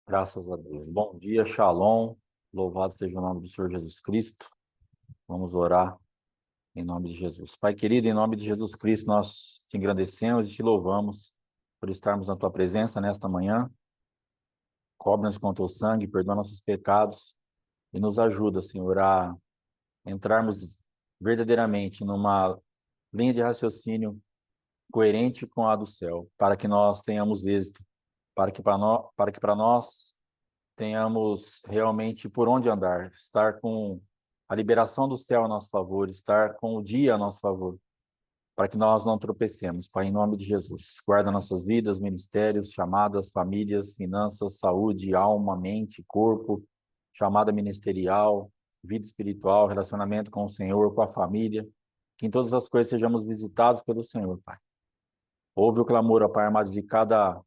Graças a Deus. Bom dia, Shalom. Louvado seja o nome do Senhor Jesus Cristo. Vamos orar em nome de Jesus. Pai querido, em nome de Jesus Cristo, nós te engrandecemos e te louvamos por estarmos na tua presença nesta manhã. Cobre-nos com teu sangue, perdoa nossos pecados e nos ajuda, Senhor, a entrarmos verdadeiramente numa linha de raciocínio coerente com a do céu, para que nós tenhamos êxito, para que para nós tenhamos realmente por onde andar, estar com a liberação do céu a nosso favor, estar com o dia a nosso favor, para que nós não tropecemos. Pai, em nome de Jesus, guarda nossas vidas, ministérios, chamadas, famílias, finanças, saúde, alma, mente, corpo, chamada ministerial, vida espiritual, relacionamento com o Senhor, com a família, que em todas as coisas sejamos visitados pelo Senhor, Pai. Ouve o clamor, ó Pai amado, de cada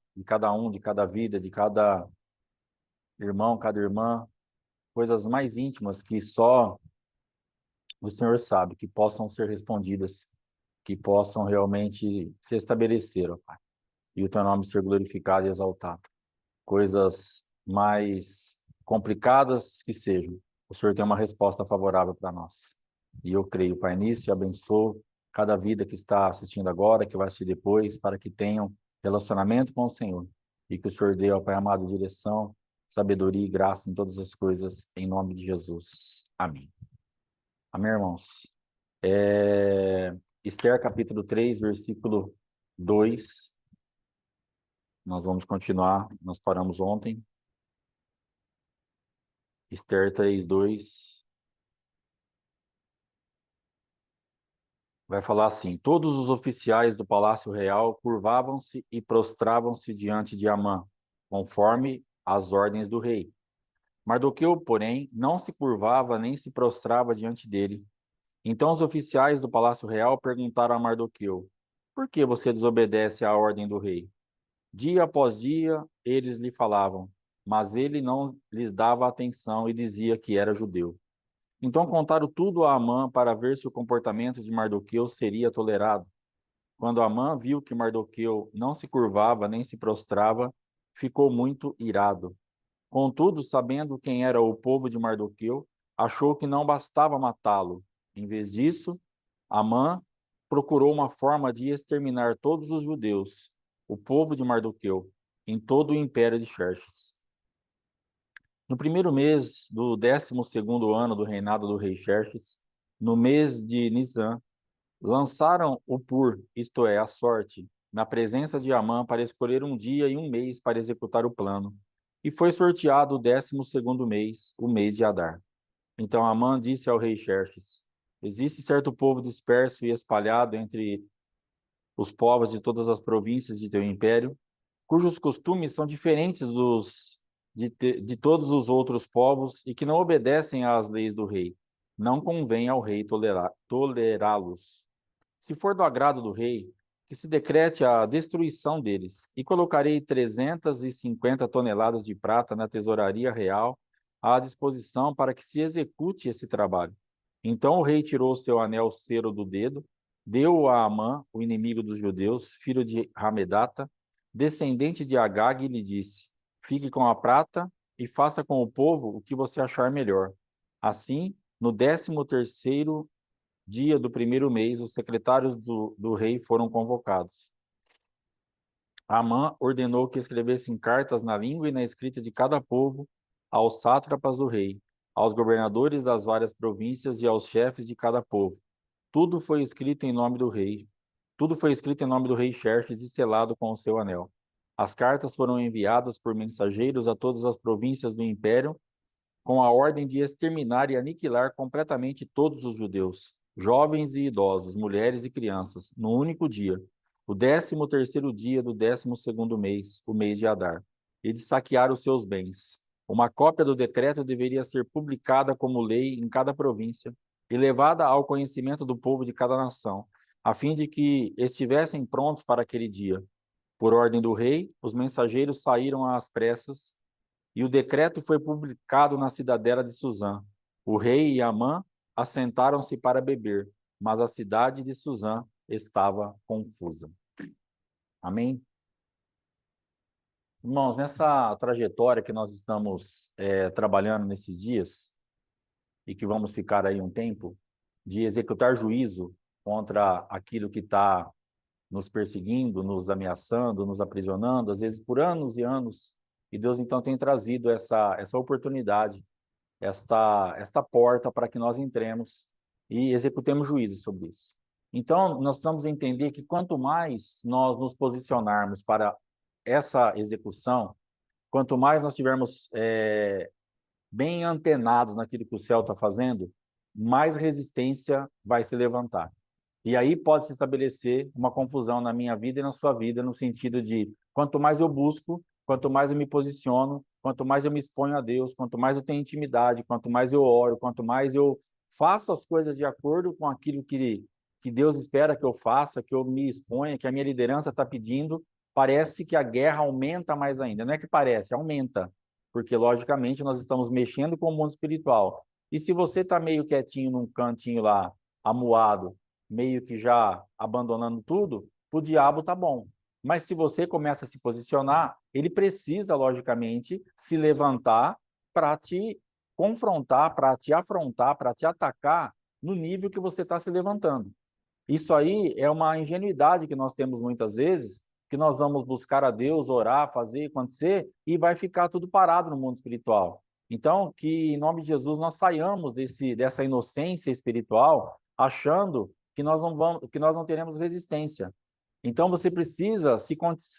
um, de cada vida, de cada irmão, cada irmã, coisas mais íntimas que só o Senhor sabe, que possam ser respondidas, que possam realmente se estabelecer, ó Pai, e o teu nome ser glorificado e exaltado. Coisas mais complicadas que sejam, o Senhor tem uma resposta favorável para nós. E eu creio, Pai, nisso e abençoo cada vida que está assistindo agora, que vai assistir depois, para que tenham relacionamento com o Senhor e que o Senhor dê, ó Pai amado, direção, sabedoria e graça em todas as coisas, em nome de Jesus. Amém. Amém, irmãos? Esther, capítulo 3, versículo 2. Nós vamos continuar, nós paramos ontem. Esther 3, 2. Vai falar assim: todos os oficiais do palácio real curvavam-se e prostravam-se diante de Amã, conforme as ordens do rei. Mardoqueu, porém, não se curvava nem se prostrava diante dele. Então os oficiais do palácio real perguntaram a Mardoqueu: por que você desobedece à ordem do rei? Dia após dia eles lhe falavam, mas ele não lhes dava atenção e dizia que era judeu. Então contaram tudo a Amã para ver se o comportamento de Mardoqueu seria tolerado. Quando Amã viu que Mardoqueu não se curvava nem se prostrava, ficou muito irado. Contudo, sabendo quem era o povo de Mardoqueu, achou que não bastava matá-lo. Em vez disso, Amã procurou uma forma de exterminar todos os judeus, o povo de Mardoqueu, em todo o império de Xerxes. No primeiro mês do 12º ano do reinado do rei Xerxes, no mês de Nisan, lançaram o pur, isto é, a sorte, na presença de Amã para escolher um dia e um mês para executar o plano. E foi sorteado o 12º mês, o mês de Adar. Então Amã disse ao rei Xerxes: existe certo povo disperso e espalhado entre os povos de todas as províncias de teu império, cujos costumes são diferentes de todos os outros povos e que não obedecem às leis do rei. Não convém ao rei tolerá-los. Se for do agrado do rei, que se decrete a destruição deles, e colocarei 350 toneladas de prata na tesouraria real à disposição para que se execute esse trabalho. Então o rei tirou seu anel cero do dedo, deu-o a Amã, o inimigo dos judeus, filho de Hamedata, descendente de Agag, e lhe disse: fique com a prata e faça com o povo o que você achar melhor. Assim, no 13º dia do primeiro mês, os secretários do rei foram convocados. Amã ordenou que escrevessem cartas na língua e na escrita de cada povo aos sátrapas do rei, aos governadores das várias províncias e aos chefes de cada povo. Tudo foi escrito em nome do rei. Tudo foi escrito em nome do rei Xerxes e selado com o seu anel. As cartas foram enviadas por mensageiros a todas as províncias do império, com a ordem de exterminar e aniquilar completamente todos os judeus, jovens e idosos, mulheres e crianças, no único dia, o 13º dia do 12º mês, o mês de Adar, e de saquear os seus bens. Uma cópia do decreto deveria ser publicada como lei em cada província e levada ao conhecimento do povo de cada nação, a fim de que estivessem prontos para aquele dia. Por ordem do rei, os mensageiros saíram às pressas e o decreto foi publicado na cidadela de Suzã. O rei e Amã assentaram-se para beber, mas a cidade de Suzã estava confusa. Amém? Irmãos, nessa trajetória que nós estamos trabalhando nesses dias, e que vamos ficar aí um tempo, de executar juízo contra aquilo que está nos perseguindo, nos ameaçando, nos aprisionando, às vezes por anos e anos. E Deus então tem trazido essa oportunidade, esta porta para que nós entremos e executemos juízo sobre isso. Então, nós precisamos entender que quanto mais nós nos posicionarmos para essa execução, quanto mais nós tivermos bem antenados naquilo que o céu está fazendo, mais resistência vai se levantar. E aí pode se estabelecer uma confusão na minha vida e na sua vida, no sentido de quanto mais eu busco, quanto mais eu me posiciono, quanto mais eu me exponho a Deus, quanto mais eu tenho intimidade, quanto mais eu oro, quanto mais eu faço as coisas de acordo com aquilo que Deus espera que eu faça, que eu me exponha, que a minha liderança está pedindo, parece que a guerra aumenta mais ainda. Não é que parece, aumenta. Porque, logicamente, nós estamos mexendo com o mundo espiritual. E se você está meio quietinho num cantinho lá, amuado, meio que já abandonando tudo, o diabo tá bom. Mas se você começa a se posicionar, ele precisa, logicamente, se levantar para te confrontar, para te afrontar, para te atacar no nível que você está se levantando. Isso aí é uma ingenuidade que nós temos muitas vezes, que nós vamos buscar a Deus, orar, fazer acontecer, e vai ficar tudo parado no mundo espiritual. Então, que em nome de Jesus nós saiamos dessa inocência espiritual, achando que nós não vamos, que nós não teremos resistência. Então, você precisa se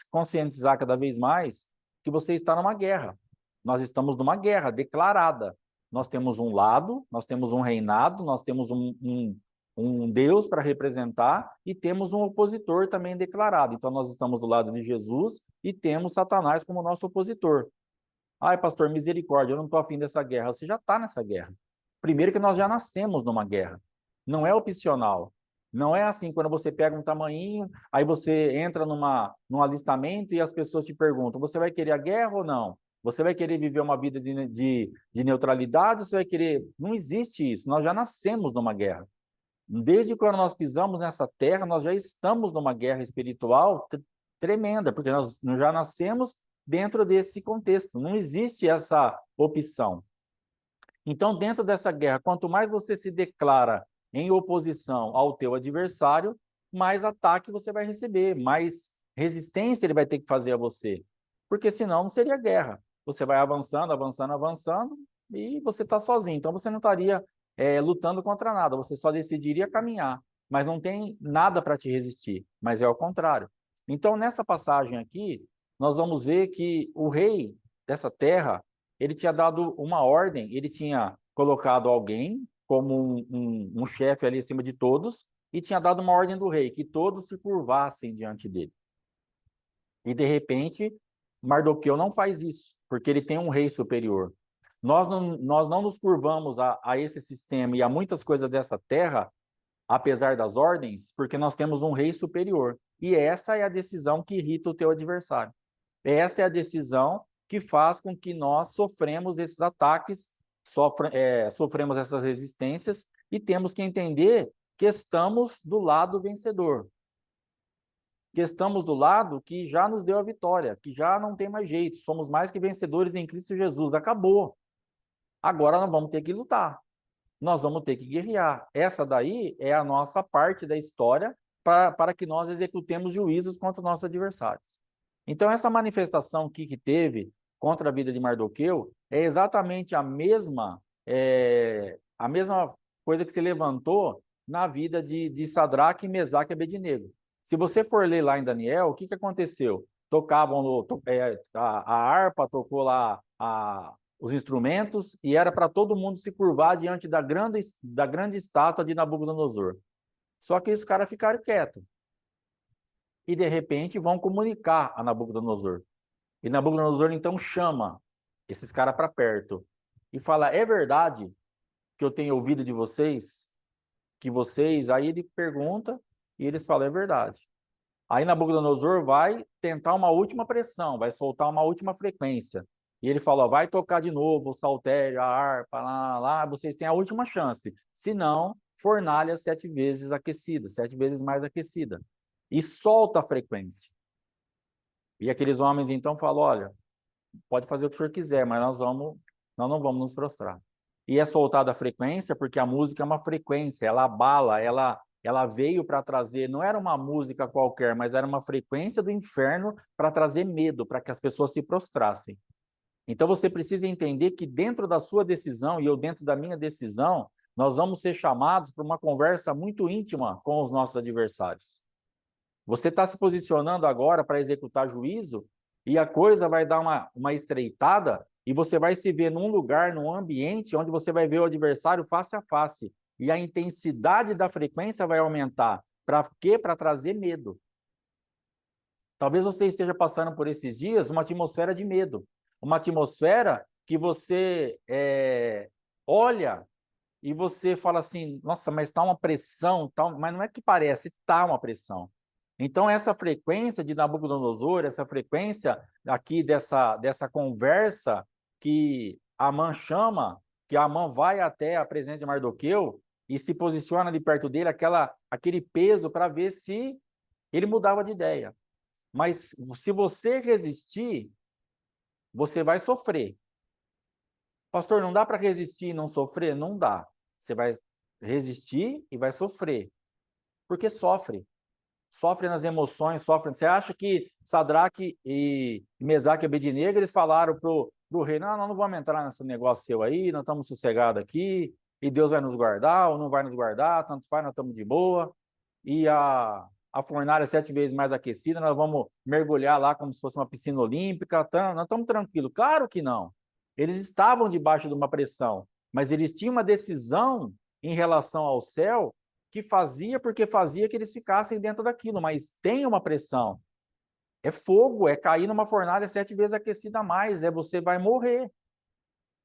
conscientizar cada vez mais que você está numa guerra. Nós estamos numa guerra declarada. Nós temos um lado, nós temos um reinado, nós temos um Deus para representar e temos um opositor também declarado. Então, nós estamos do lado de Jesus e temos Satanás como nosso opositor. Ai, pastor, misericórdia, eu não estou afim dessa guerra. Você já está nessa guerra. Primeiro que nós já nascemos numa guerra. Não é opcional. Não é assim, quando você pega um tamanhinho, aí você entra num alistamento e as pessoas te perguntam, você vai querer a guerra ou não? Você vai querer viver uma vida de neutralidade ou você vai querer... Não existe isso, nós já nascemos numa guerra. Desde quando nós pisamos nessa terra, nós já estamos numa guerra espiritual tremenda, porque nós já nascemos dentro desse contexto. Não existe essa opção. Então, dentro dessa guerra, quanto mais você se declara em oposição ao teu adversário, mais ataque você vai receber, mais resistência ele vai ter que fazer a você. Porque senão não seria guerra. Você vai avançando, avançando, avançando, e você está sozinho. Então, você não estaria lutando contra nada, você só decidiria caminhar, mas não tem nada para te resistir, mas é ao contrário. Então, nessa passagem aqui, nós vamos ver que o rei dessa terra, ele tinha dado uma ordem, ele tinha colocado alguém como um chefe ali acima de todos, e tinha dado uma ordem do rei, que todos se curvassem diante dele. E, de repente, Mardoqueu não faz isso, porque ele tem um rei superior. Nós não nos curvamos a esse sistema e a muitas coisas dessa terra, apesar das ordens, porque nós temos um rei superior. E essa é a decisão que irrita o teu adversário. Essa é a decisão que faz com que nós sofremos esses ataques, sofremos essas resistências e temos que entender que estamos do lado vencedor. Que estamos do lado que já nos deu a vitória, que já não tem mais jeito, somos mais que vencedores em Cristo Jesus, acabou. Agora nós vamos ter que lutar, nós vamos ter que guerrear. Essa daí é a nossa parte da história para que nós executemos juízos contra os nossos adversários. Então, essa manifestação que teve contra a vida de Mardoqueu é exatamente a mesma coisa que se levantou na vida de Sadraque, Mesaque e Abednego. Se você for ler lá em Daniel, o que aconteceu? Tocavam a harpa, tocou lá os instrumentos, e era para todo mundo se curvar diante da grande estátua de Nabucodonosor. Só que os caras ficaram quietos. E, de repente, vão comunicar a Nabucodonosor. E Nabucodonosor, então, chama esses caras para perto e fala, é verdade que eu tenho ouvido de vocês? Que vocês... Aí ele pergunta e eles falam, é verdade. Aí Nabucodonosor vai tentar uma última pressão, vai soltar uma última frequência. E ele fala, vai tocar de novo o saltério, a harpa, lá, vocês têm a última chance. Se não, fornalha 7 vezes aquecida, 7 vezes mais aquecida. E solta a frequência. E aqueles homens então falam, olha, pode fazer o que o senhor quiser, mas nós não vamos nos prostrar. E é soltada a frequência, porque a música é uma frequência, ela abala, ela veio para trazer, não era uma música qualquer, mas era uma frequência do inferno para trazer medo, para que as pessoas se prostrassem. Então você precisa entender que dentro da sua decisão, e eu dentro da minha decisão, nós vamos ser chamados para uma conversa muito íntima com os nossos adversários. Você está se posicionando agora para executar juízo e a coisa vai dar uma estreitada e você vai se ver num lugar, num ambiente onde você vai ver o adversário face a face. E a intensidade da frequência vai aumentar. Para quê? Para trazer medo. Talvez você esteja passando por esses dias uma atmosfera de medo. Uma atmosfera que você olha e você fala assim, nossa, mas está uma pressão, tá, mas não é que parece, está uma pressão. Então, essa frequência de Nabucodonosor, essa frequência aqui dessa conversa que Amã chama, que Amã vai até a presença de Mardoqueu e se posiciona ali perto dele, aquele peso para ver se ele mudava de ideia. Mas se você resistir, você vai sofrer. Pastor, não dá para resistir e não sofrer? Não dá. Você vai resistir e vai sofrer. Porque sofre. Sofre nas emoções, sofre. Você acha que Sadraque e Mesaque e Abednego, eles falaram pro rei, não, nós não vamos entrar nesse negócio seu aí, nós estamos sossegados aqui, e Deus vai nos guardar ou não vai nos guardar, tanto faz, nós estamos de boa. E a fornalha 7 vezes mais aquecida, nós vamos mergulhar lá como se fosse uma piscina olímpica, nós estamos tranquilos. Claro que não. Eles estavam debaixo de uma pressão, mas eles tinham uma decisão em relação ao céu que fazia porque fazia que eles ficassem dentro daquilo, mas tem uma pressão. É fogo, é cair numa fornalha 7 vezes aquecida a mais, você vai morrer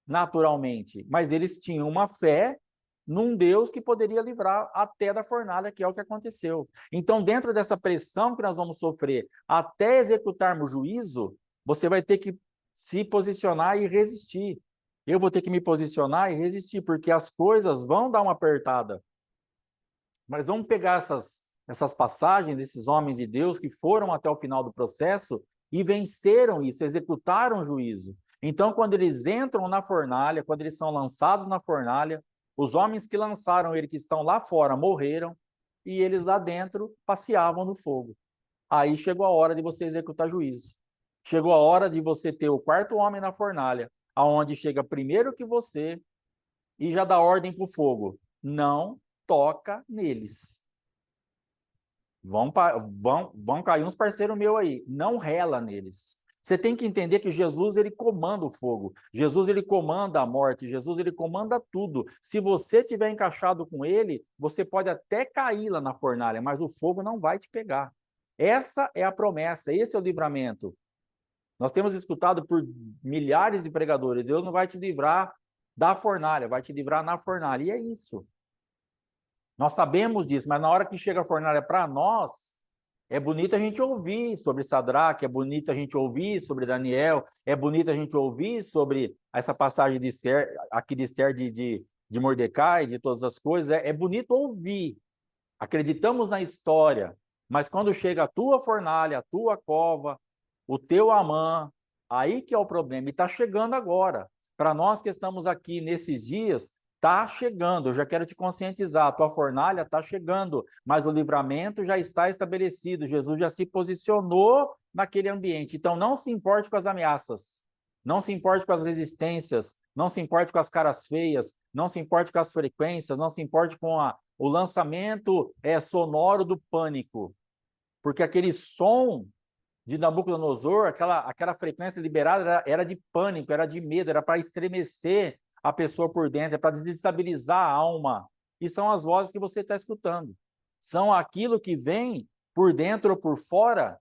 naturalmente. Mas eles tinham uma fé num Deus que poderia livrar até da fornalha, que é o que aconteceu. Então, dentro dessa pressão que nós vamos sofrer até executarmos juízo, você vai ter que se posicionar e resistir. Eu vou ter que me posicionar e resistir, porque as coisas vão dar uma apertada. Mas vamos pegar essas passagens, esses homens de Deus que foram até o final do processo e venceram isso, executaram o juízo. Então, quando eles entram na fornalha, quando eles são lançados na fornalha, os homens que lançaram ele, que estão lá fora, morreram, e eles lá dentro passeavam no fogo. Aí chegou a hora de você executar juízo. Chegou a hora de você ter o quarto homem na fornalha, aonde chega primeiro que você e já dá ordem para o fogo. Não toca neles. Vão cair uns parceiros meus aí. Não rela neles. Você tem que entender que Jesus, ele comanda o fogo. Jesus, ele comanda a morte. Jesus, ele comanda tudo. Se você tiver encaixado com ele, você pode até cair lá na fornalha, mas o fogo não vai te pegar. Essa é a promessa, esse é o livramento. Nós temos escutado por milhares de pregadores, Deus não vai te livrar da fornalha, vai te livrar na fornalha. E é isso. Nós sabemos disso, mas na hora que chega a fornalha para nós, é bonito a gente ouvir sobre Sadraque, é bonito a gente ouvir sobre Daniel, é bonito a gente ouvir sobre essa passagem de Esther, aqui de Esther de Mordecai, de todas as coisas, é bonito ouvir. Acreditamos na história, mas quando chega a tua fornalha, a tua cova, o teu Amã, aí que é o problema, e está chegando agora. Para nós que estamos aqui nesses dias, está chegando, eu já quero te conscientizar, a tua fornalha está chegando, mas o livramento já está estabelecido, Jesus já se posicionou naquele ambiente. Então não se importe com as ameaças, não se importe com as resistências, não se importe com as caras feias, não se importe com as frequências, não se importe com o lançamento sonoro do pânico, porque aquele som de Nabucodonosor, aquela frequência liberada era de pânico, era de medo, era para estremecer a pessoa por dentro, é para desestabilizar a alma. E são as vozes que você está escutando. São aquilo que vem por dentro ou por fora,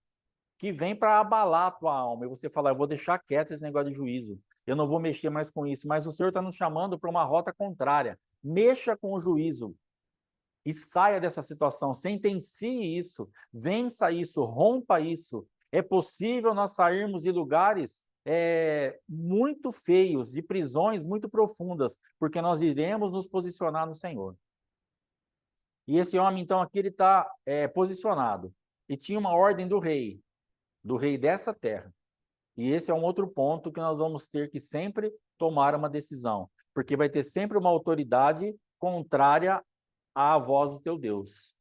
que vem para abalar a tua alma. E você fala, eu vou deixar quieto esse negócio de juízo. Eu não vou mexer mais com isso. Mas o Senhor está nos chamando para uma rota contrária. Mexa com o juízo e saia dessa situação, sentencie isso, vença isso, rompa isso. É possível nós sairmos de lugares muito feios, de prisões muito profundas, porque nós iremos nos posicionar no Senhor. E esse homem, então, aqui ele está posicionado. E tinha uma ordem do rei. do rei dessa terra. E esse é um outro ponto que nós vamos ter que sempre tomar uma decisão, porque vai ter sempre uma autoridade contrária à voz do teu Deus.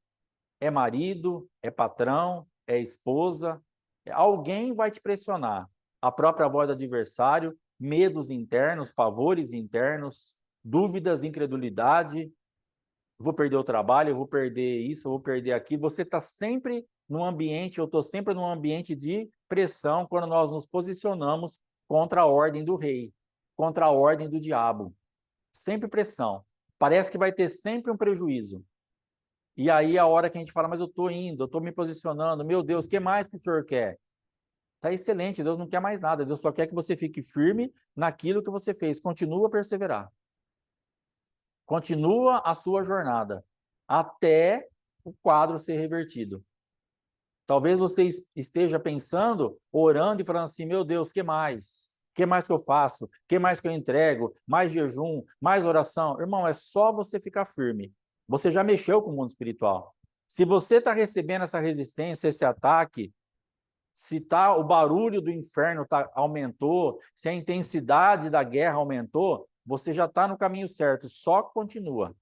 É marido, é patrão, é esposa, alguém vai te pressionar. A própria voz do adversário, medos internos, pavores internos, dúvidas, incredulidade, vou perder o trabalho, eu vou perder isso, eu vou perder aquilo. Você está sempre num ambiente, eu estou sempre num ambiente de pressão quando nós nos posicionamos contra a ordem do rei, contra a ordem do diabo. Sempre pressão. Parece que vai ter sempre um prejuízo. E aí a hora que a gente fala, mas eu estou indo, eu estou me posicionando, meu Deus, o que mais que o senhor quer? Está excelente, Deus não quer mais nada, Deus só quer que você fique firme naquilo que você fez, continua a perseverar. Continua a sua jornada até o quadro ser revertido. Talvez você esteja pensando, orando e falando assim, meu Deus, que mais? Que mais que eu faço? Que mais que eu entrego? Mais jejum, mais oração? Irmão, é só você ficar firme. Você já mexeu com o mundo espiritual. Se você está recebendo essa resistência, esse ataque, se tá, o barulho do inferno aumentou, se a intensidade da guerra aumentou, você já está no caminho certo, só continua.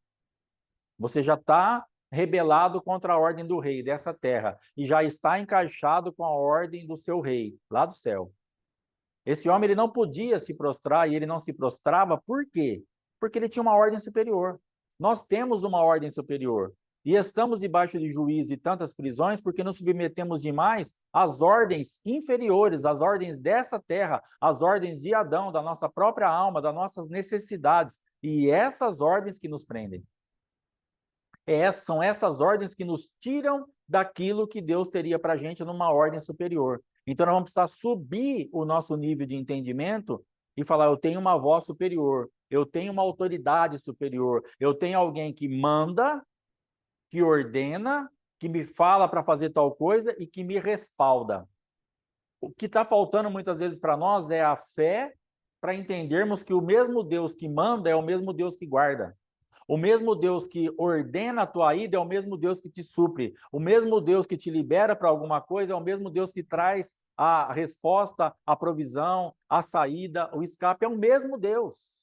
Você já está rebelado contra a ordem do rei dessa terra e já está encaixado com a ordem do seu rei, lá do céu. Esse homem ele não podia se prostrar e ele não se prostrava, por quê? Porque ele tinha uma ordem superior. Nós temos uma ordem superior e estamos debaixo de juízo e tantas prisões porque nos submetemos demais às ordens inferiores, às ordens dessa terra, às ordens de Adão, da nossa própria alma, das nossas necessidades. E essas ordens que nos prendem. São essas ordens que nos tiram daquilo que Deus teria para a gente numa ordem superior. Então, nós vamos precisar subir o nosso nível de entendimento e falar, eu tenho uma voz superior, eu tenho uma autoridade superior, eu tenho alguém que manda, que ordena, que me fala para fazer tal coisa e que me respalda. O que está faltando muitas vezes para nós é a fé para entendermos que o mesmo Deus que manda é o mesmo Deus que guarda. O mesmo Deus que ordena a tua ida é o mesmo Deus que te supre. O mesmo Deus que te libera para alguma coisa é o mesmo Deus que traz a resposta, a provisão, a saída, o escape. É o mesmo Deus.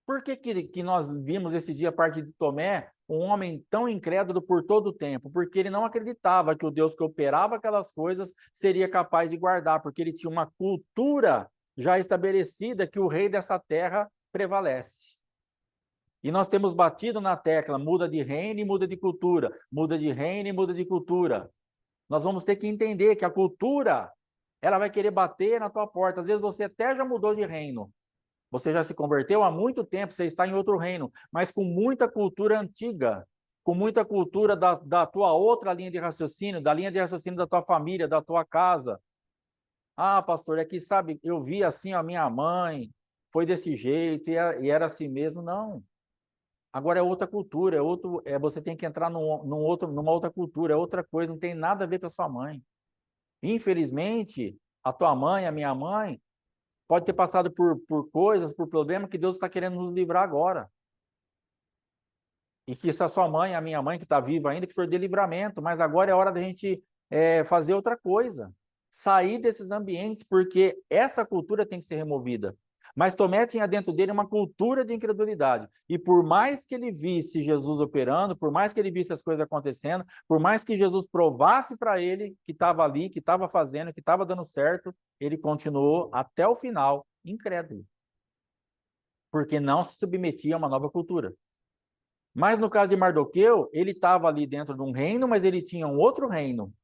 Por que nós vimos esse dia a parte de Tomé, um homem tão incrédulo por todo o tempo? Porque ele não acreditava que o Deus que operava aquelas coisas seria capaz de guardar, porque ele tinha uma cultura já estabelecida que o rei dessa terra prevalece. E nós temos batido na tecla, muda de reino e muda de cultura, muda de reino e muda de cultura. Nós vamos ter que entender que a cultura, ela vai querer bater na tua porta. Às vezes você até já mudou de reino. Você já se converteu há muito tempo, você está em outro reino, mas com muita cultura antiga, com muita cultura da tua outra linha de raciocínio, da linha de raciocínio da tua família, da tua casa. Ah, pastor, é que, sabe, eu vi assim a minha mãe, foi desse jeito e era assim mesmo. Não. Agora é outra cultura, você tem que entrar numa outra cultura, é outra coisa, não tem nada a ver com a sua mãe. Infelizmente, a tua mãe, a minha mãe, pode ter passado por coisas, por problemas que Deus está querendo nos livrar agora. E que se a sua mãe, a minha mãe que está viva ainda, que for de livramento, mas agora é hora da gente fazer outra coisa. Sair desses ambientes, porque essa cultura tem que ser removida. Mas Tomé tinha dentro dele uma cultura de incredulidade. E por mais que ele visse Jesus operando, por mais que ele visse as coisas acontecendo, por mais que Jesus provasse para ele que estava ali, que estava fazendo, que estava dando certo, ele continuou até o final incrédulo. Porque não se submetia a uma nova cultura. Mas no caso de Mardoqueu, ele estava ali dentro de um reino, mas ele tinha um outro reino.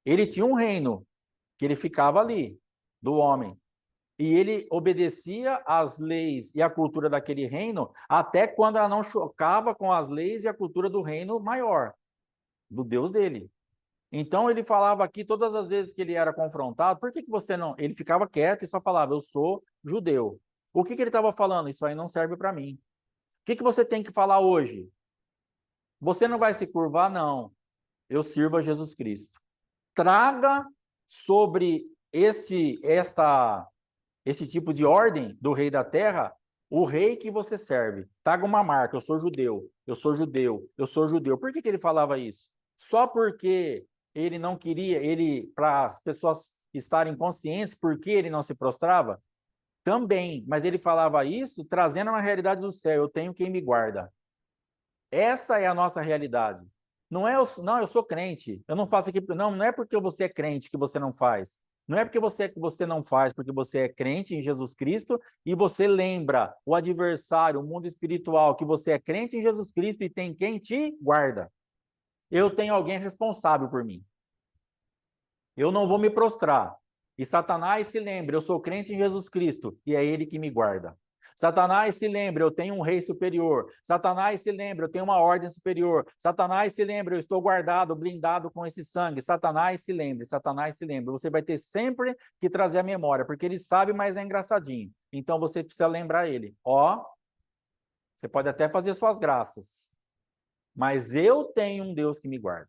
Ele tinha um reino que ele ficava ali, do homem. E ele obedecia às leis e à cultura daquele reino, até quando ela não chocava com as leis e a cultura do reino maior, do Deus dele. Então ele falava aqui, todas as vezes que ele era confrontado, por que você não... Ele ficava quieto e só falava, eu sou judeu. O que ele estava falando? Isso aí não serve para mim. O que você tem que falar hoje? Você não vai se curvar? Não. Eu sirvo a Jesus Cristo. Traga sobre esse tipo de ordem do rei da terra, o rei que você serve. Traga uma marca, eu sou judeu, eu sou judeu, eu sou judeu. Por que ele falava isso? Só porque ele não queria, para as pessoas estarem conscientes por que ele não se prostrava? Também, mas ele falava isso trazendo uma realidade do céu, eu tenho quem me guarda. Essa é a nossa realidade. Não é, não, eu sou crente, eu não faço aqui, não é porque você é crente que você não faz. Não é porque você não faz, porque você é crente em Jesus Cristo e você lembra o adversário, o mundo espiritual, que você é crente em Jesus Cristo e tem quem te guarda. Eu tenho alguém responsável por mim. Eu não vou me prostrar. E Satanás se lembra, eu sou crente em Jesus Cristo e é ele que me guarda. Satanás se lembra, eu tenho um rei superior. Satanás se lembra, eu tenho uma ordem superior. Satanás se lembra, eu estou guardado, blindado com esse sangue. Satanás se lembra, Satanás se lembra. Você vai ter sempre que trazer a memória, porque ele sabe, mas é engraçadinho. Então você precisa lembrar ele. Ó, você pode até fazer suas graças, mas eu tenho um Deus que me guarda.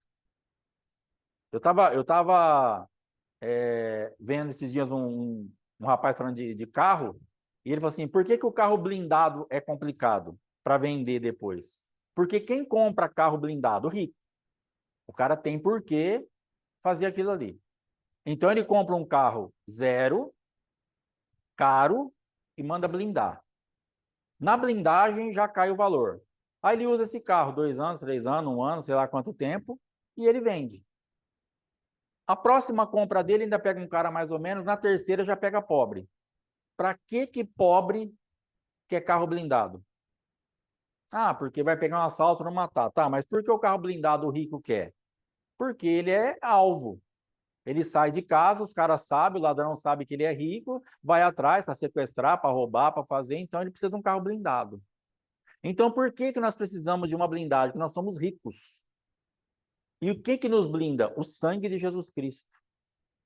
Eu tava vendo esses dias um rapaz falando de carro, e ele falou assim, por que que o carro blindado é complicado para vender depois? Porque quem compra carro blindado? O rico. O cara tem por que fazer aquilo ali. Então ele compra um carro zero, caro, e manda blindar. Na blindagem já cai o valor. Aí ele usa esse carro 2 anos, 3 anos, 1 ano, sei lá quanto tempo, e ele vende. A próxima compra dele ainda pega um cara mais ou menos, na terceira já pega pobre. Para que pobre quer carro blindado? Ah, porque vai pegar um assalto e não matar. Tá, mas por que o carro blindado o rico quer? Porque ele é alvo. Ele sai de casa, os caras sabem, o ladrão sabe que ele é rico, vai atrás para sequestrar, para roubar, para fazer, então ele precisa de um carro blindado. Então por que que nós precisamos de uma blindagem? Porque nós somos ricos. E o que que nos blinda? O sangue de Jesus Cristo.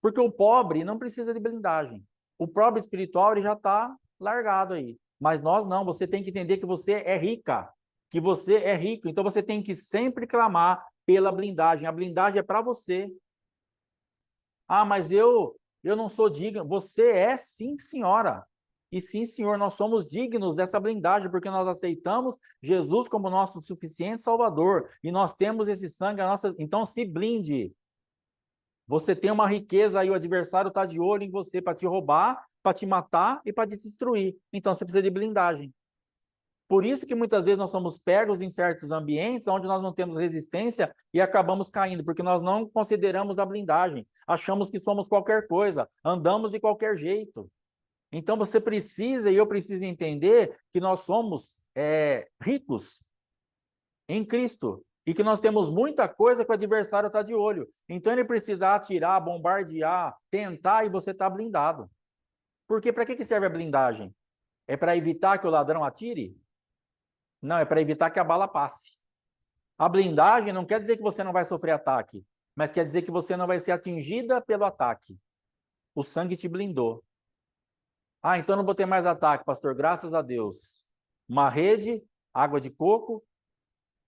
Porque o pobre não precisa de blindagem. O pobre espiritual ele já está largado aí. Mas nós não, você tem que entender que você é rica, que você é rico. Então você tem que sempre clamar pela blindagem. A blindagem é para você. Ah, mas eu não sou digno. Você é sim, senhora. E sim, senhor, nós somos dignos dessa blindagem, porque nós aceitamos Jesus como nosso suficiente Salvador. E nós temos esse sangue, a nossa. Então se blinde. Você tem uma riqueza aí, o adversário está de olho em você para te roubar, para te matar e para te destruir. Então você precisa de blindagem. Por isso que muitas vezes nós somos pegos em certos ambientes onde nós não temos resistência e acabamos caindo, porque nós não consideramos a blindagem. Achamos que somos qualquer coisa, andamos de qualquer jeito. Então você precisa, e eu preciso entender que nós somos ricos em Cristo. E que nós temos muita coisa que o adversário está de olho. Então ele precisa atirar, bombardear, tentar e você está blindado. Porque para que serve a blindagem? É para evitar que o ladrão atire? Não, é para evitar que a bala passe. A blindagem não quer dizer que você não vai sofrer ataque, mas quer dizer que você não vai ser atingida pelo ataque. O sangue te blindou. Ah, então não vou ter mais ataque, pastor, graças a Deus. Uma rede, água de coco,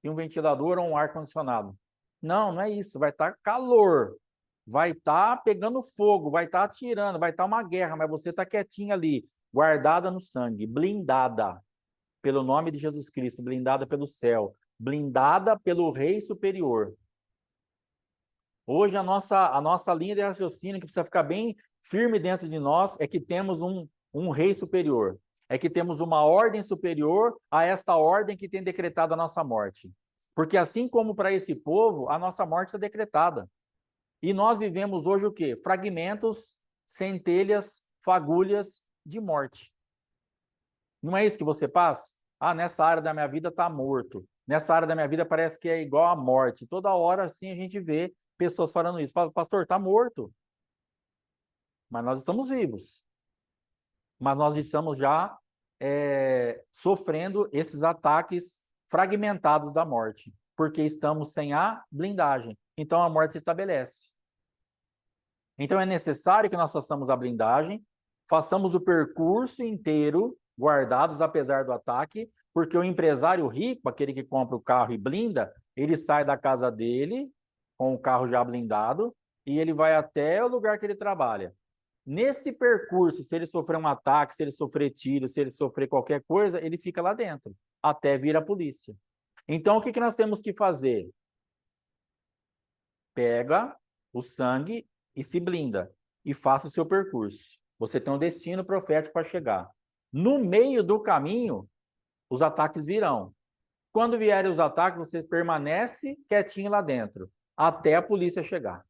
e um ventilador ou um ar-condicionado. Não, não é isso. Vai estar calor, vai estar pegando fogo, vai estar atirando, vai estar uma guerra, mas você está quietinho ali, guardada no sangue, blindada pelo nome de Jesus Cristo, blindada pelo céu, blindada pelo Rei Superior. Hoje a nossa linha de raciocínio que precisa ficar bem firme dentro de nós é que temos um Rei Superior. É que temos uma ordem superior a esta ordem que tem decretado a nossa morte. Porque assim como para esse povo, a nossa morte está decretada. E nós vivemos hoje o quê? Fragmentos, centelhas, fagulhas de morte. Não é isso que você passa? Ah, nessa área da minha vida está morto. Nessa área da minha vida parece que é igual à morte. Toda hora, assim, a gente vê pessoas falando isso. Fala, pastor, está morto. Mas nós estamos vivos. Mas nós estamos já sofrendo esses ataques fragmentados da morte, porque estamos sem a blindagem. Então a morte se estabelece. Então é necessário que nós façamos a blindagem, façamos o percurso inteiro, guardados apesar do ataque, porque o empresário rico, aquele que compra o carro e blinda, ele sai da casa dele com o carro já blindado e ele vai até o lugar que ele trabalha. Nesse percurso, se ele sofrer um ataque, se ele sofrer tiro, se ele sofrer qualquer coisa, ele fica lá dentro, até vir a polícia. Então, o que nós temos que fazer? Pega o sangue e se blinda. E faça o seu percurso. Você tem um destino profético para chegar. No meio do caminho, os ataques virão. Quando vierem os ataques, você permanece quietinho lá dentro, até a polícia chegar.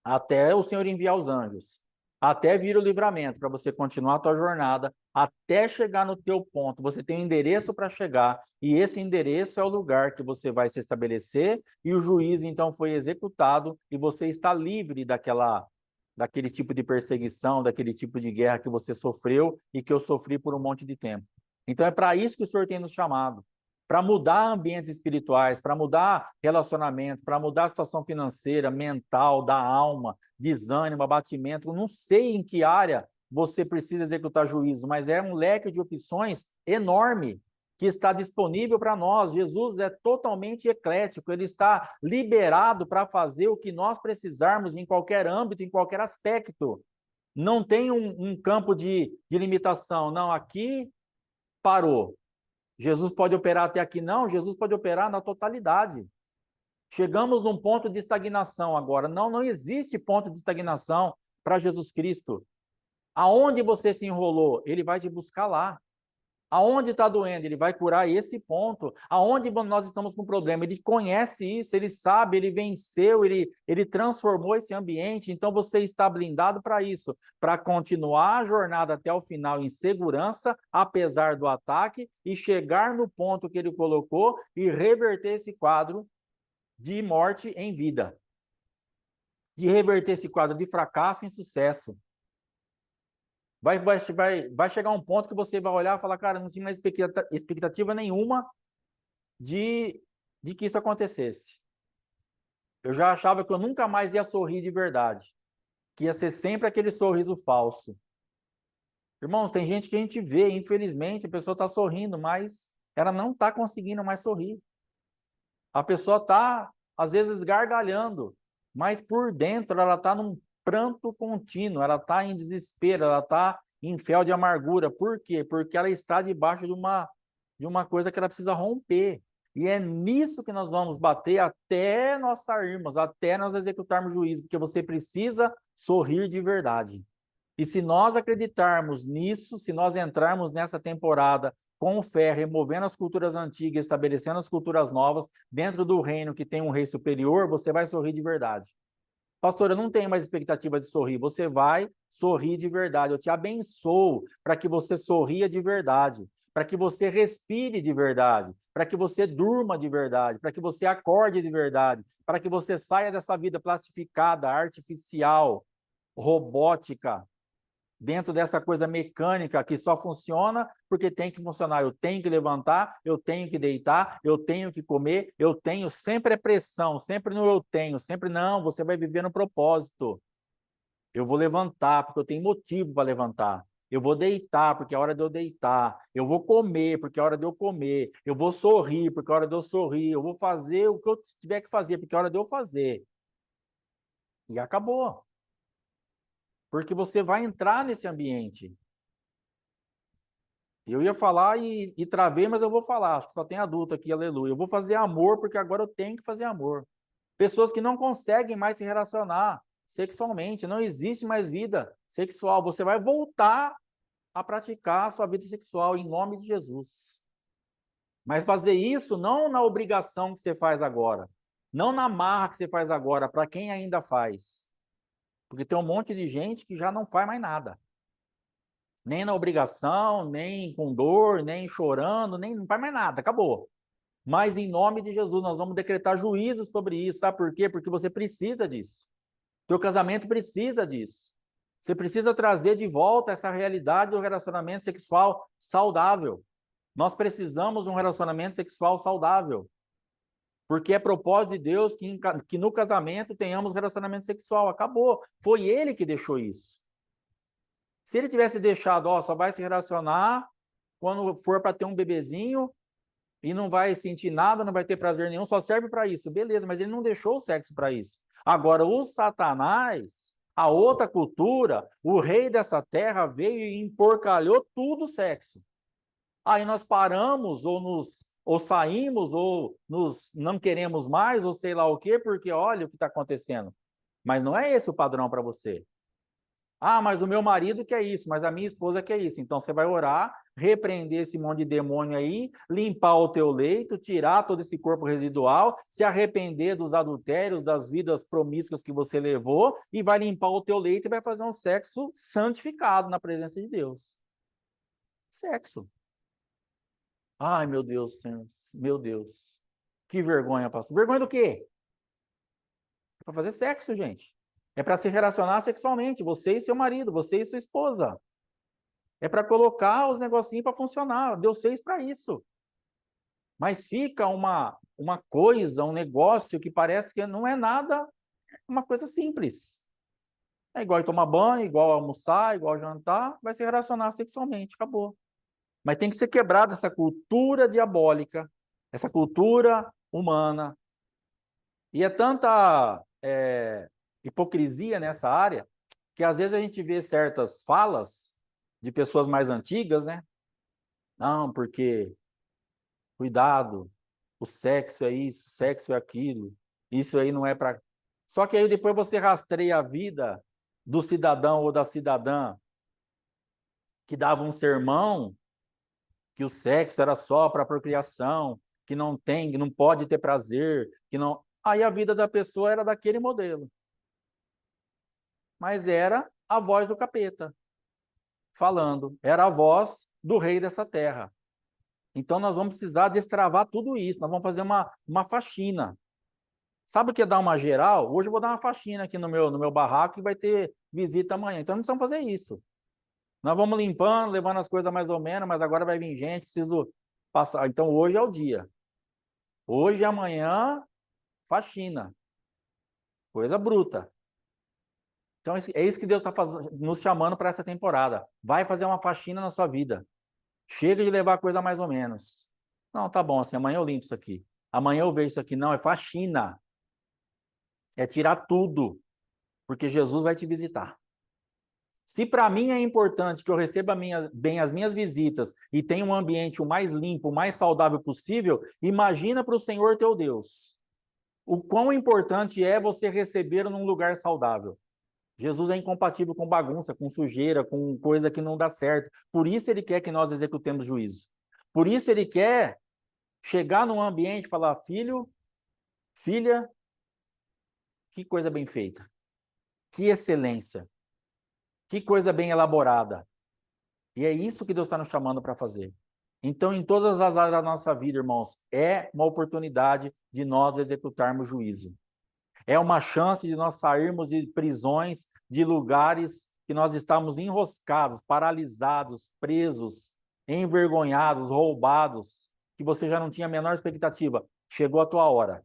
Até o Senhor enviar os anjos. Até vir o livramento, para você continuar a tua jornada, até chegar no teu ponto. Você tem um endereço para chegar, e esse endereço é o lugar que você vai se estabelecer, e o juízo, então, foi executado, e você está livre daquele tipo de perseguição, daquele tipo de guerra que você sofreu e que eu sofri por um monte de tempo. Então, é para isso que o Senhor tem nos chamado. Para mudar ambientes espirituais, para mudar relacionamentos, para mudar a situação financeira, mental, da alma, desânimo, abatimento. Não sei em que área você precisa executar juízo, mas é um leque de opções enorme que está disponível para nós. Jesus é totalmente eclético, ele está liberado para fazer o que nós precisarmos em qualquer âmbito, em qualquer aspecto. Não tem um campo de limitação. Não, aqui parou. Jesus pode operar até aqui? Não, Jesus pode operar na totalidade. Chegamos num ponto de estagnação agora. Não, não existe ponto de estagnação para Jesus Cristo. Aonde você se enrolou, ele vai te buscar lá. Aonde está doendo, ele vai curar esse ponto. Aonde nós estamos com problema, ele conhece isso, ele sabe, ele venceu, ele transformou esse ambiente. Então você está blindado para isso, para continuar a jornada até o final em segurança, apesar do ataque, e chegar no ponto que ele colocou e reverter esse quadro de morte em vida, de reverter esse quadro de fracasso em sucesso. Vai chegar um ponto que você vai olhar e falar, cara, não tinha mais expectativa nenhuma de que isso acontecesse. Eu já achava que eu nunca mais ia sorrir de verdade, que ia ser sempre aquele sorriso falso. Irmãos, tem gente que a gente vê, infelizmente, a pessoa está sorrindo, mas ela não está conseguindo mais sorrir. A pessoa está, às vezes, gargalhando, mas por dentro ela está num pranto contínuo, ela está em desespero, ela está em fel de amargura. Por quê? Porque ela está debaixo de uma coisa que ela precisa romper. E é nisso que nós vamos bater até nós sairmos, até nós executarmos juízo, porque você precisa sorrir de verdade. E se nós acreditarmos nisso, se nós entrarmos nessa temporada com fé, removendo as culturas antigas, estabelecendo as culturas novas, dentro do reino que tem um rei superior, você vai sorrir de verdade. Pastor, eu não tenho mais expectativa de sorrir. Você vai sorrir de verdade. Eu te abençoo para que você sorria de verdade, para que você respire de verdade, para que você durma de verdade, para que você acorde de verdade, para que você saia dessa vida plastificada, artificial, robótica, dentro dessa coisa mecânica que só funciona porque tem que funcionar. Eu tenho que levantar, eu tenho que deitar, eu tenho que comer, eu tenho, sempre é pressão, sempre no eu tenho, sempre não, você vai viver no propósito. Eu vou levantar porque eu tenho motivo para levantar. Eu vou deitar porque é hora de eu deitar. Eu vou comer porque é hora de eu comer. Eu vou sorrir porque é hora de eu sorrir. Eu vou fazer o que eu tiver que fazer porque é hora de eu fazer. E acabou. Porque você vai entrar nesse ambiente. Eu ia falar e travei, mas eu vou falar. Acho que só tem adulto aqui, aleluia. Eu vou fazer amor porque agora eu tenho que fazer amor. Pessoas que não conseguem mais se relacionar sexualmente, não existe mais vida sexual. Você vai voltar a praticar a sua vida sexual em nome de Jesus. Mas fazer isso não na obrigação que você faz agora, não na marra que você faz agora, para quem ainda faz. Porque tem um monte de gente que já não faz mais nada. Nem na obrigação, nem com dor, nem chorando, nem não faz mais nada, acabou. Mas em nome de Jesus, nós vamos decretar juízo sobre isso, sabe por quê? Porque você precisa disso. Teu casamento precisa disso. Você precisa trazer de volta essa realidade do relacionamento sexual saudável. Nós precisamos de um relacionamento sexual saudável. Porque é propósito de Deus que no casamento tenhamos relacionamento sexual. Acabou. Foi ele que deixou isso. Se ele tivesse deixado, ó, só vai se relacionar quando for para ter um bebezinho e não vai sentir nada, não vai ter prazer nenhum, só serve para isso. Beleza, mas ele não deixou o sexo para isso. Agora, o Satanás, a outra cultura, o rei dessa terra veio e emporcalhou tudo o sexo. Aí nós paramos ou saímos ou nos não queremos mais ou sei lá o quê, porque olha o que está acontecendo. mas não é esse o padrão para você. Ah, mas o meu marido quer isso, mas a minha esposa quer isso. Então você vai orar, repreender esse monte de demônio aí, limpar o teu leito, tirar todo esse corpo residual, se arrepender dos adultérios, das vidas promíscuas que você levou, e vai limpar o teu leito e vai fazer um sexo santificado na presença de Deus. Sexo. Ai, meu Deus, Senhor, meu Deus. Que vergonha, pastor. Vergonha do quê? É para fazer sexo, gente. É para se relacionar sexualmente, você e seu marido, você e sua esposa. É para colocar os negocinhos para funcionar. Deus fez para isso. Mas fica uma coisa, um negócio que parece que não é nada, uma coisa simples. É igual tomar banho, igual almoçar, igual jantar, vai se relacionar sexualmente, acabou. Mas tem que ser quebrada essa cultura diabólica, essa cultura humana. E é tanta hipocrisia nessa área, que às vezes a gente vê certas falas de pessoas mais antigas, né? Não, porque cuidado, o sexo é isso, o sexo é aquilo, isso aí não é para. Só que aí depois você rastreia a vida do cidadão ou da cidadã que dava um sermão que o sexo era só para procriação, que não tem, que não pode ter prazer, que não. Aí a vida da pessoa era daquele modelo. Mas era a voz do capeta falando, era a voz do rei dessa terra. Então nós vamos precisar destravar tudo isso, nós vamos fazer uma faxina. Sabe o que é dar uma geral? Hoje eu vou dar uma faxina aqui no meu barraco e vai ter visita amanhã. Então não precisamos fazer isso. Nós vamos limpando, levando as coisas mais ou menos, mas agora vai vir gente, preciso passar. Então hoje é o dia. Hoje e amanhã, faxina. Coisa bruta. Então é isso que Deus está nos chamando para essa temporada. Vai fazer uma faxina na sua vida. Chega de levar coisa mais ou menos. Não, tá bom, assim, amanhã eu limpo isso aqui. Amanhã eu vejo isso aqui. Não, é faxina. É tirar tudo, porque Jesus vai te visitar. Se para mim é importante que eu receba bem as minhas visitas e tenha um ambiente o mais limpo, o mais saudável possível, imagina para o Senhor teu Deus. O quão importante é você receber num lugar saudável. Jesus é incompatível com bagunça, com sujeira, com coisa que não dá certo. Por isso ele quer que nós executemos juízo. Por isso ele quer chegar num ambiente e falar: filho, filha, que coisa bem feita. Que excelência. Que coisa bem elaborada. E é isso que Deus está nos chamando para fazer. Então, em todas as áreas da nossa vida, irmãos, é uma oportunidade de nós executarmos juízo. É uma chance de nós sairmos de prisões, de lugares que nós estamos enroscados, paralisados, presos, envergonhados, roubados, que você já não tinha a menor expectativa. Chegou a tua hora.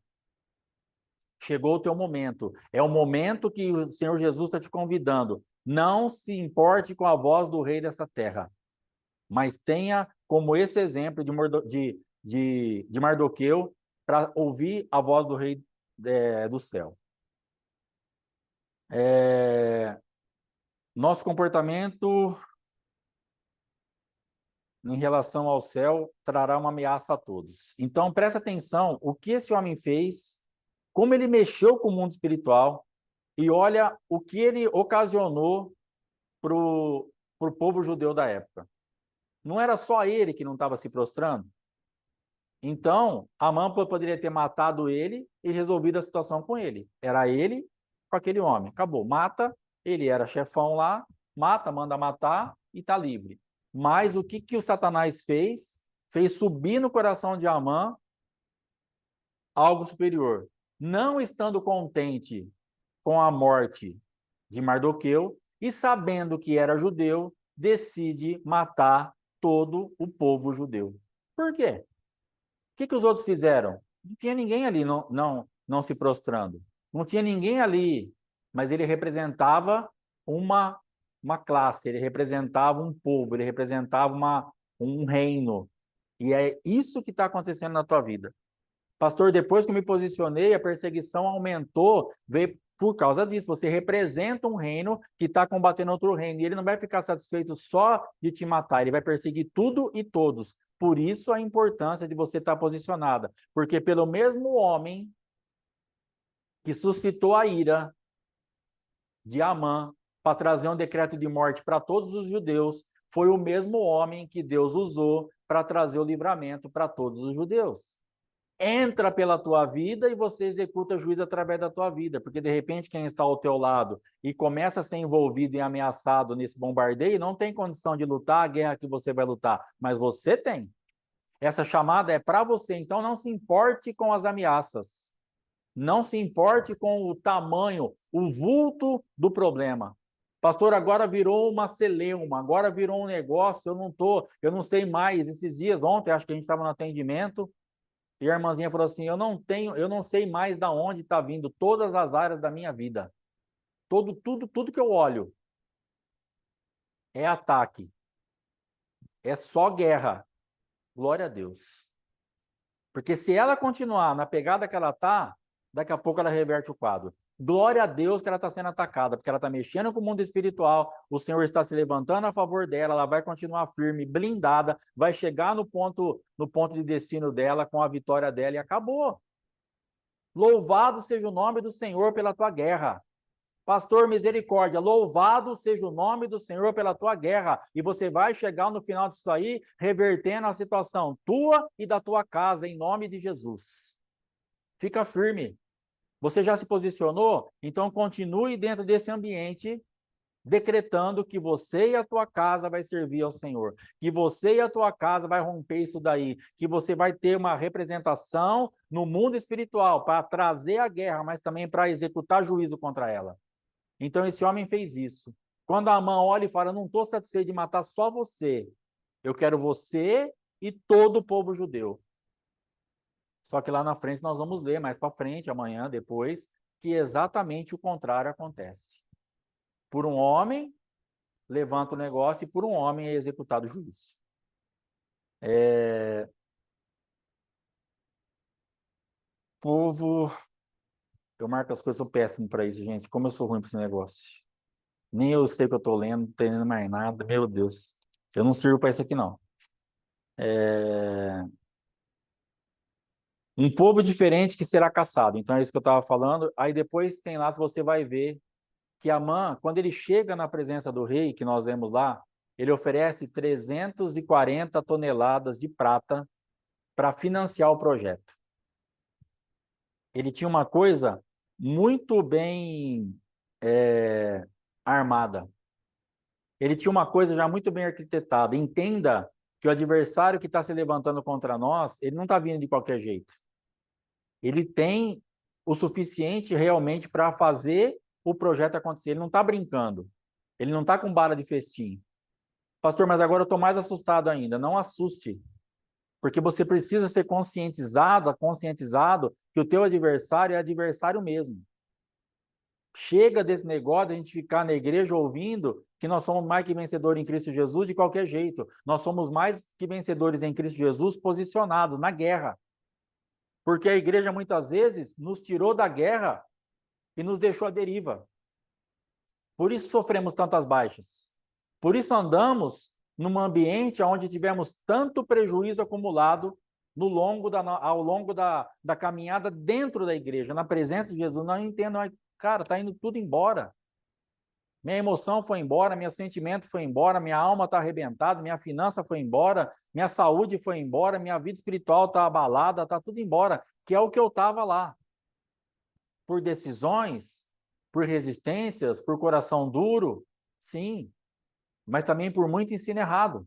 Chegou o teu momento. É o momento que o Senhor Jesus está te convidando. Não se importe com a voz do rei dessa terra, mas tenha como esse exemplo de Mardoqueu para ouvir a voz do rei do céu. Nosso comportamento em relação ao céu trará uma ameaça a todos. Então, presta atenção o que esse homem fez, como ele mexeu com o mundo espiritual, e olha o que ele ocasionou para o povo judeu da época. Não era só ele que não estava se prostrando? Então, Amã poderia ter matado ele e resolvido a situação com ele. Era ele com aquele homem. Acabou. Mata, ele era chefão lá, mata, manda matar e está livre. Mas o que o Satanás fez? Fez subir no coração de Amã algo superior. Não estando contente com a morte de Mardoqueu e sabendo que era judeu, decide matar todo o povo judeu. Por quê? O que os outros fizeram? Não tinha ninguém ali não se prostrando. Não tinha ninguém ali, mas ele representava uma classe, ele representava um povo, ele representava um reino. E é isso que está acontecendo na tua vida. Pastor, depois que eu me posicionei, a perseguição aumentou, veio por causa disso. Você representa um reino que está combatendo outro reino, e ele não vai ficar satisfeito só de te matar, ele vai perseguir tudo e todos. Por isso a importância de você estar posicionada, porque pelo mesmo homem que suscitou a ira, de Amã para trazer um decreto de morte para todos os judeus, foi o mesmo homem que Deus usou para trazer o livramento para todos os judeus. Entra pela tua vida e você executa juízo através da tua vida, porque de repente quem está ao teu lado e começa a ser envolvido e ameaçado nesse bombardeio não tem condição de lutar a guerra que você vai lutar, mas você tem. Essa chamada é para você, então não se importe com as ameaças. Não se importe com o tamanho, o vulto do problema. Pastor, agora virou uma celeuma, agora virou um negócio, eu não sei mais. Esses dias, ontem, acho que a gente estava no atendimento, e a irmãzinha falou assim: eu não sei mais da onde está vindo todas as áreas da minha vida. Tudo que eu olho é ataque, é só guerra. Glória a Deus. Porque se ela continuar na pegada que ela está, daqui a pouco ela reverte o quadro. Glória a Deus que ela está sendo atacada, porque ela está mexendo com o mundo espiritual, o Senhor está se levantando a favor dela, ela vai continuar firme, blindada, vai chegar no ponto de destino dela, com a vitória dela, e acabou. Louvado seja o nome do Senhor pela tua guerra. Pastor, misericórdia, louvado seja o nome do Senhor pela tua guerra. E você vai chegar no final disso aí, revertendo a situação tua e da tua casa, em nome de Jesus. Fica firme. Você já se posicionou? Então continue dentro desse ambiente, decretando que você e a tua casa vai servir ao Senhor, que você e a tua casa vai romper isso daí, que você vai ter uma representação no mundo espiritual para trazer a guerra, mas também para executar juízo contra ela. Então esse homem fez isso. Quando Amã olha e fala: não estou satisfeito de matar só você, eu quero você e todo o povo judeu. Só que lá na frente nós vamos ler mais para frente, amanhã, depois, que exatamente o contrário acontece. Por um homem, levanta o negócio, e por um homem é executado o juízo. Povo, eu marco as coisas, sou péssimo para isso, gente. Como eu sou ruim para esse negócio. Nem eu sei o que eu estou lendo, não estou entendendo mais nada. Meu Deus, eu não sirvo para isso aqui, não. Um povo diferente que será caçado. Então é isso que eu estava falando. Aí depois tem lá, se você vai ver, que Amã, quando ele chega na presença do rei, que nós vemos lá, ele oferece 340 toneladas de prata para financiar o projeto. Ele tinha uma coisa muito bem armada. Ele tinha uma coisa já muito bem arquitetada. Entenda que o adversário que está se levantando contra nós, ele não está vindo de qualquer jeito. Ele tem o suficiente realmente para fazer o projeto acontecer. Ele não está brincando. Ele não está com bala de festim. Pastor, mas agora eu estou mais assustado ainda. Não assuste. Porque você precisa ser conscientizado que o teu adversário é adversário mesmo. Chega desse negócio de a gente ficar na igreja ouvindo que nós somos mais que vencedores em Cristo Jesus de qualquer jeito. Nós somos mais que vencedores em Cristo Jesus posicionados na guerra. Porque a igreja muitas vezes nos tirou da guerra e nos deixou à deriva. Por isso sofremos tantas baixas. Por isso andamos num ambiente onde tivemos tanto prejuízo acumulado ao longo da caminhada dentro da igreja, na presença de Jesus. Não entendo, cara, está indo tudo embora. Minha emoção foi embora, meu sentimento foi embora, minha alma está arrebentada, minha finança foi embora, minha saúde foi embora, minha vida espiritual está abalada, está tudo embora, que é o que eu estava lá. Por decisões, por resistências, por coração duro, sim, mas também por muito ensino errado,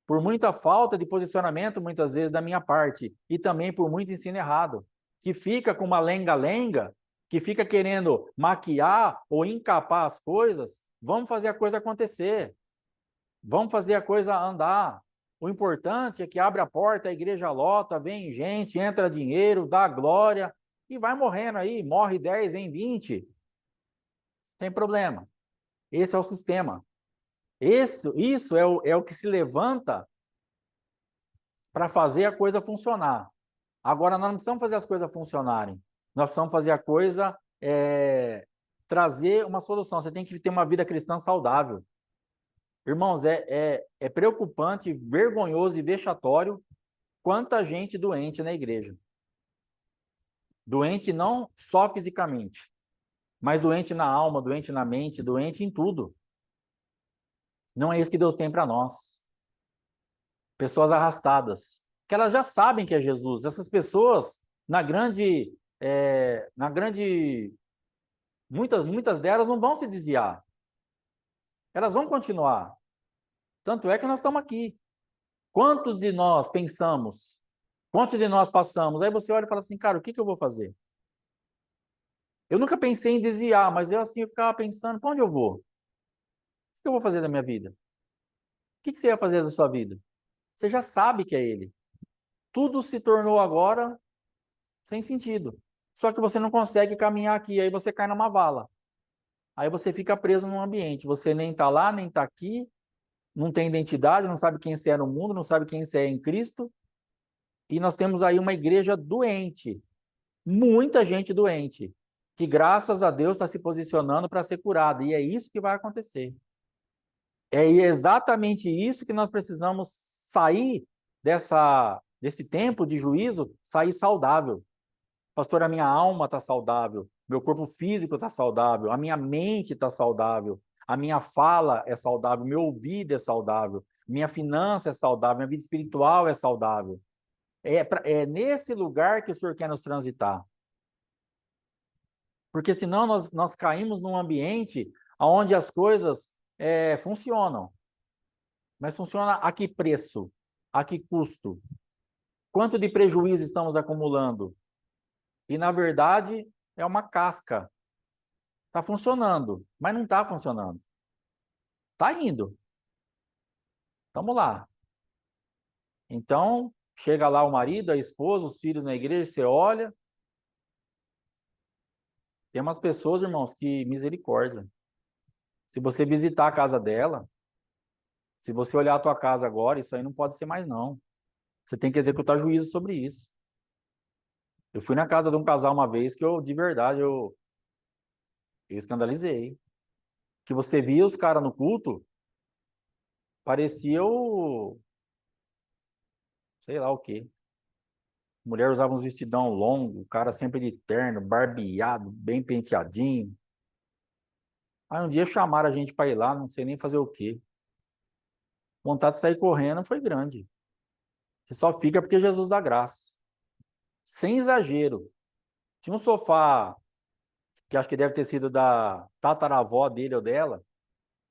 por muita falta de posicionamento, muitas vezes, da minha parte, e também por muito ensino errado, que fica com uma lenga-lenga, que fica querendo maquiar ou encapar as coisas. Vamos fazer a coisa acontecer, vamos fazer a coisa andar. O importante é que abre a porta, a igreja lota, vem gente, entra dinheiro, dá glória, e vai morrendo aí, morre 10, vem 20. Tem problema. Esse é o sistema. Isso é o que se levanta para fazer a coisa funcionar. Agora, nós não precisamos fazer as coisas funcionarem. Nós precisamos fazer a coisa trazer uma solução. Você tem que ter uma vida cristã saudável. Irmãos, é preocupante, vergonhoso e vexatório quanta gente doente na igreja. Doente não só fisicamente, mas doente na alma, doente na mente, doente em tudo. Não é isso que Deus tem para nós. Pessoas arrastadas, que elas já sabem que é Jesus. Essas pessoas, muitas delas não vão se desviar. Elas vão continuar. Tanto é que nós estamos aqui. Quantos de nós pensamos? Quantos de nós passamos? Aí você olha e fala assim, cara, o que eu vou fazer? Eu nunca pensei em desviar, mas eu ficava pensando, para onde eu vou? O que eu vou fazer da minha vida? O que você ia fazer da sua vida? Você já sabe que é ele. Tudo se tornou agora sem sentido. Só que você não consegue caminhar aqui, aí você cai numa vala. Aí você fica preso num ambiente. Você nem está lá, nem está aqui, não tem identidade, não sabe quem você é no mundo, não sabe quem você é em Cristo. E nós temos aí uma igreja doente, muita gente doente, que graças a Deus está se posicionando para ser curada. E é isso que vai acontecer. É exatamente isso que nós precisamos sair desse tempo de juízo, sair saudável. Pastor, a minha alma está saudável, meu corpo físico está saudável, a minha mente está saudável, a minha fala é saudável, meu ouvido é saudável, minha finança é saudável, minha vida espiritual é saudável. É nesse lugar que o Senhor quer nos transitar. Porque senão nós caímos num ambiente onde as coisas funcionam. Mas funciona a que preço? A que custo? Quanto de prejuízo estamos acumulando? E, na verdade, é uma casca. Está funcionando, mas não está funcionando. Está indo. Vamos lá. Então, chega lá o marido, a esposa, os filhos na igreja, você olha. Tem umas pessoas, irmãos, que misericórdia. Se você visitar a casa dela, se você olhar a tua casa agora, isso aí não pode ser mais, não. Você tem que executar juízo sobre isso. Eu fui na casa de um casal uma vez que de verdade, eu escandalizei. Que você via os caras no culto, parecia sei lá o quê. Mulher usava uns vestidão longo, o cara sempre de terno, barbeado, bem penteadinho. Aí um dia chamaram a gente para ir lá, não sei nem fazer o quê. Vontade de sair correndo foi grande. Você só fica porque Jesus dá graça. Sem exagero. Tinha um sofá, que acho que deve ter sido da tataravó dele ou dela,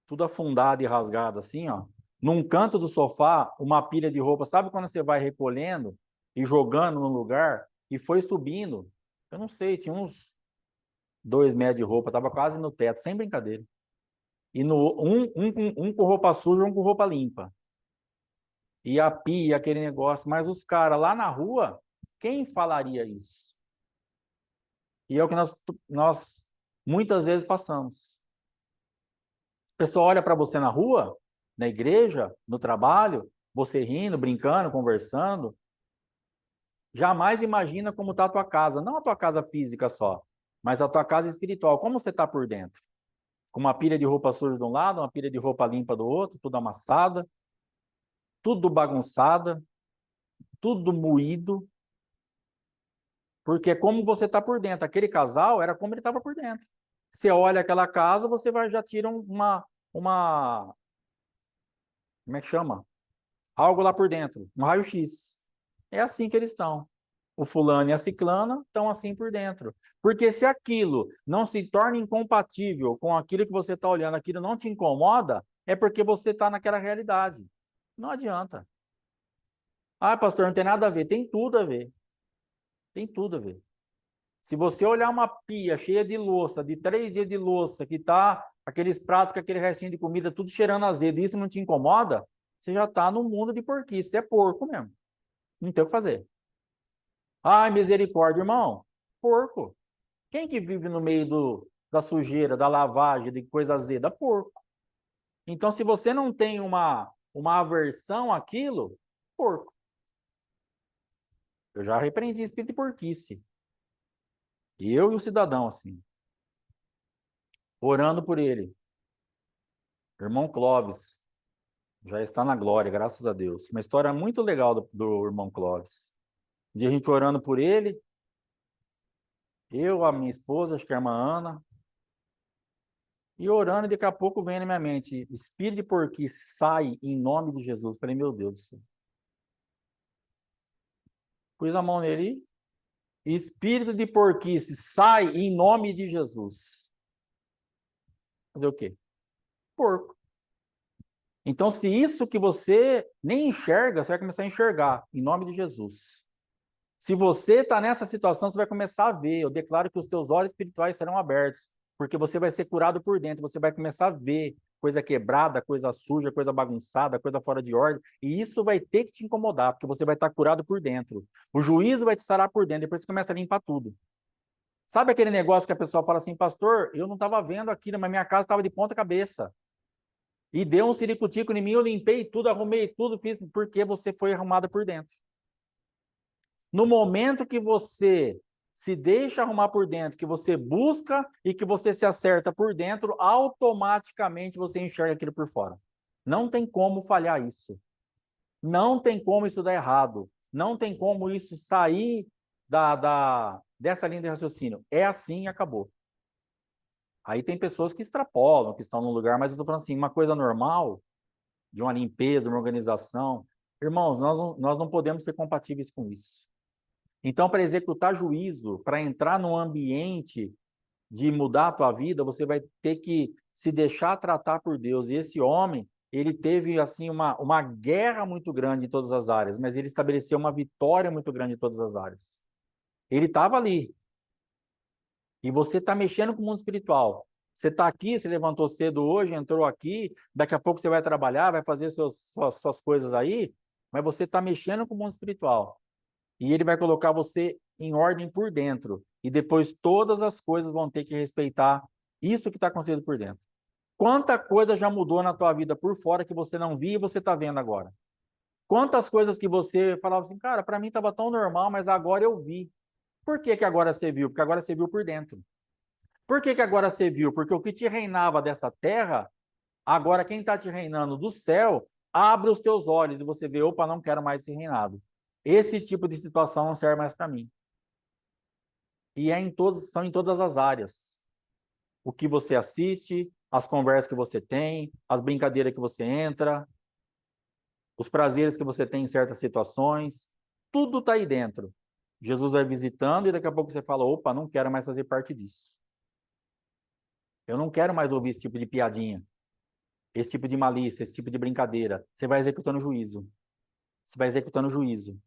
tudo afundado e rasgado assim, ó. Num canto do sofá, uma pilha de roupa. Sabe quando você vai recolhendo e jogando no lugar? E foi subindo. Eu não sei, tinha uns 2 metros de roupa, tava quase no teto, sem brincadeira. E um com roupa suja, um com roupa limpa. E a pia, aquele negócio. Mas os caras lá na rua, quem falaria isso? E é o que nós muitas vezes passamos. A pessoa olha para você na rua, na igreja, no trabalho, você rindo, brincando, conversando, jamais imagina como está a tua casa. Não a tua casa física só, mas a tua casa espiritual. Como você está por dentro? Com uma pilha de roupa suja de um lado, uma pilha de roupa limpa do outro, tudo amassada, tudo bagunçada, tudo moído, porque é como você está por dentro. Aquele casal era como ele estava por dentro. Você olha aquela casa, você já tira uma, como é que chama? Algo lá por dentro, um raio-x. É assim que eles estão. O fulano e a ciclana estão assim por dentro. Porque se aquilo não se torna incompatível com aquilo que você está olhando, aquilo não te incomoda, é porque você está naquela realidade. Não adianta. Ah, pastor, não tem nada a ver. Tem tudo a ver. Tem tudo a ver. Se você olhar uma pia cheia de louça, de 3 dias de louça, que tá aqueles pratos com aquele restinho de comida tudo cheirando azedo, e isso não te incomoda, você já está no mundo de porquice. Você é porco mesmo. Não tem o que fazer. Ai, misericórdia, irmão. Porco. Quem que vive no meio da sujeira, da lavagem, de coisa azeda? Porco. Então, se você não tem uma aversão àquilo, porco. Eu já repreendi espírito de porquice. Eu e o cidadão, assim, orando por ele. Irmão Clóvis, já está na glória, graças a Deus. Uma história muito legal do irmão Clóvis. Um dia a gente orando por ele, eu, a minha esposa, acho que a irmã Ana, E orando, e daqui a pouco vem na minha mente, espírito de porquice, sai em nome de Jesus. Falei, meu Deus do céu. Pus a mão nele, espírito de porquice, sai em nome de Jesus. Fazer o quê? Porco. Então, se isso que você nem enxerga, você vai começar a enxergar, em nome de Jesus. Se você está nessa situação, você vai começar a ver. Eu declaro que os teus olhos espirituais serão abertos, porque você vai ser curado por dentro. Você vai começar a ver coisa quebrada, coisa suja, coisa bagunçada, coisa fora de ordem. E isso vai ter que te incomodar, porque você vai estar curado por dentro. O juízo vai te sarar por dentro, depois você começa a limpar tudo. Sabe aquele negócio que a pessoa fala assim, pastor, eu não estava vendo aquilo, mas minha casa estava de ponta cabeça. E deu um ciricutico em mim, eu limpei tudo, arrumei tudo, fiz, porque você foi arrumada por dentro. No momento que você se deixa arrumar por dentro, que você busca e que você se acerta por dentro, automaticamente você enxerga aquilo por fora. Não tem como falhar isso. Não tem como isso dar errado. Não tem como isso sair dessa linha de raciocínio. É assim e acabou. Aí tem pessoas que extrapolam, que estão num lugar, mas eu estou falando assim, uma coisa normal, de uma limpeza, uma organização. Irmãos, nós não podemos ser compatíveis com isso. Então, para executar juízo, para entrar num ambiente de mudar a tua vida, você vai ter que se deixar tratar por Deus. E esse homem, ele teve assim uma guerra muito grande em todas as áreas, mas ele estabeleceu uma vitória muito grande em todas as áreas. Ele estava ali. E você está mexendo com o mundo espiritual. Você está aqui, você levantou cedo hoje, entrou aqui, daqui a pouco você vai trabalhar, vai fazer suas coisas aí, mas você está mexendo com o mundo espiritual. E ele vai colocar você em ordem por dentro. E depois todas as coisas vão ter que respeitar isso que está acontecendo por dentro. Quanta coisa já mudou na tua vida por fora que você não via e você está vendo agora? Quantas coisas que você falava assim, cara, para mim estava tão normal, mas agora eu vi. Por que que agora você viu? Porque agora você viu por dentro. Por que que agora você viu? Porque o que te reinava dessa terra, agora quem está te reinando do céu, abre os teus olhos e você vê, opa, não quero mais ser reinado. Esse tipo de situação não serve mais para mim. E são em todas as áreas. O que você assiste, as conversas que você tem, as brincadeiras que você entra, os prazeres que você tem em certas situações, tudo está aí dentro. Jesus vai visitando e daqui a pouco você fala, opa, não quero mais fazer parte disso. Eu não quero mais ouvir esse tipo de piadinha, esse tipo de malícia, esse tipo de brincadeira. Você vai executando juízo. Você vai executando juízo.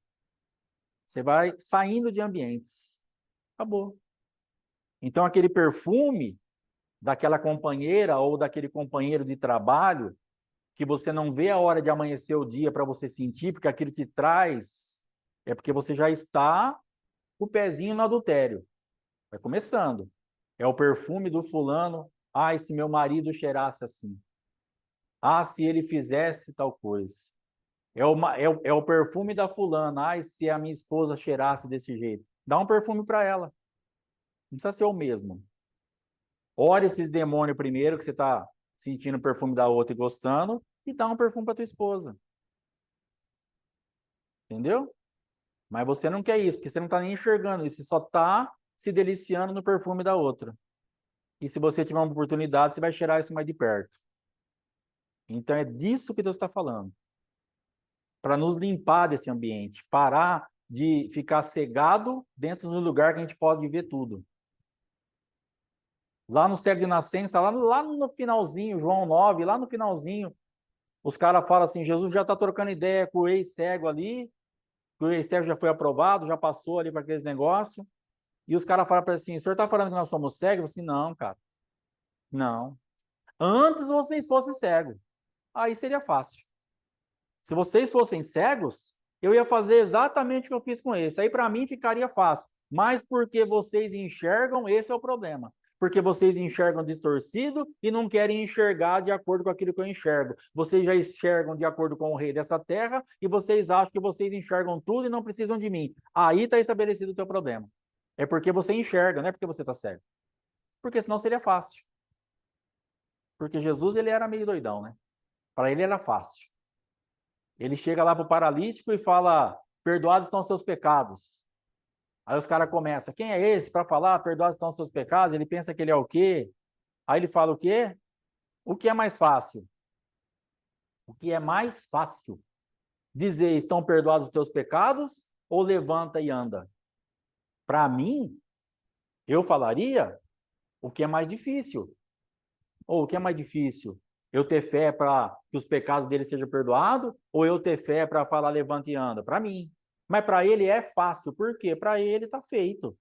Você vai saindo de ambientes. Acabou. Então, aquele perfume daquela companheira ou daquele companheiro de trabalho que você não vê a hora de amanhecer o dia para você sentir, porque aquilo te traz, é porque você já está com o pezinho no adultério. Vai começando. É o perfume do fulano. Ai, se meu marido cheirasse assim. Ah, se ele fizesse tal coisa. É o perfume da fulana. Ai, se a minha esposa cheirasse desse jeito. Dá um perfume para ela. Não precisa ser o mesmo. Ora esses demônios primeiro, que você está sentindo o perfume da outra e gostando, e dá um perfume para tua esposa. Entendeu? Mas você não quer isso, porque você não está nem enxergando isso, você só está se deliciando no perfume da outra. E se você tiver uma oportunidade, você vai cheirar isso mais de perto. Então é disso que Deus está falando. Para nos limpar desse ambiente, parar de ficar cegado dentro do lugar que a gente pode ver tudo. Lá no cego de nascença, lá no finalzinho, João 9, lá no finalzinho, os caras falam assim, Jesus já está trocando ideia com o ex-cego ali, que o ex-cego já foi aprovado, já passou ali para aqueles negócios, e os caras falam para ele assim, o senhor está falando que nós somos cegos? Eu assim, não, cara, não. Antes vocês fossem cegos, aí seria fácil. Se vocês fossem cegos, eu ia fazer exatamente o que eu fiz com esse. Aí para mim ficaria fácil. Mas porque vocês enxergam, esse é o problema. Porque vocês enxergam distorcido e não querem enxergar de acordo com aquilo que eu enxergo. Vocês já enxergam de acordo com o rei dessa terra e vocês acham que vocês enxergam tudo e não precisam de mim. Aí está estabelecido o teu problema. É porque você enxerga, não é porque você está cego. Porque senão seria fácil. Porque Jesus, ele era meio doidão, né? Para ele era fácil. Ele chega lá para o paralítico e fala, perdoados estão os teus pecados. Aí os caras começam, quem é esse para falar, perdoados estão os teus pecados? Ele pensa que ele é o quê? Aí ele fala o quê? O que é mais fácil? O que é mais fácil? Dizer, estão perdoados os teus pecados ou levanta e anda? Para mim, eu falaria o que é mais difícil. Ou o que é mais difícil? Eu ter fé para que os pecados dele sejam perdoados ou eu ter fé para falar levanta e anda? Para mim. Mas para ele é fácil. Por quê? Para ele está feito.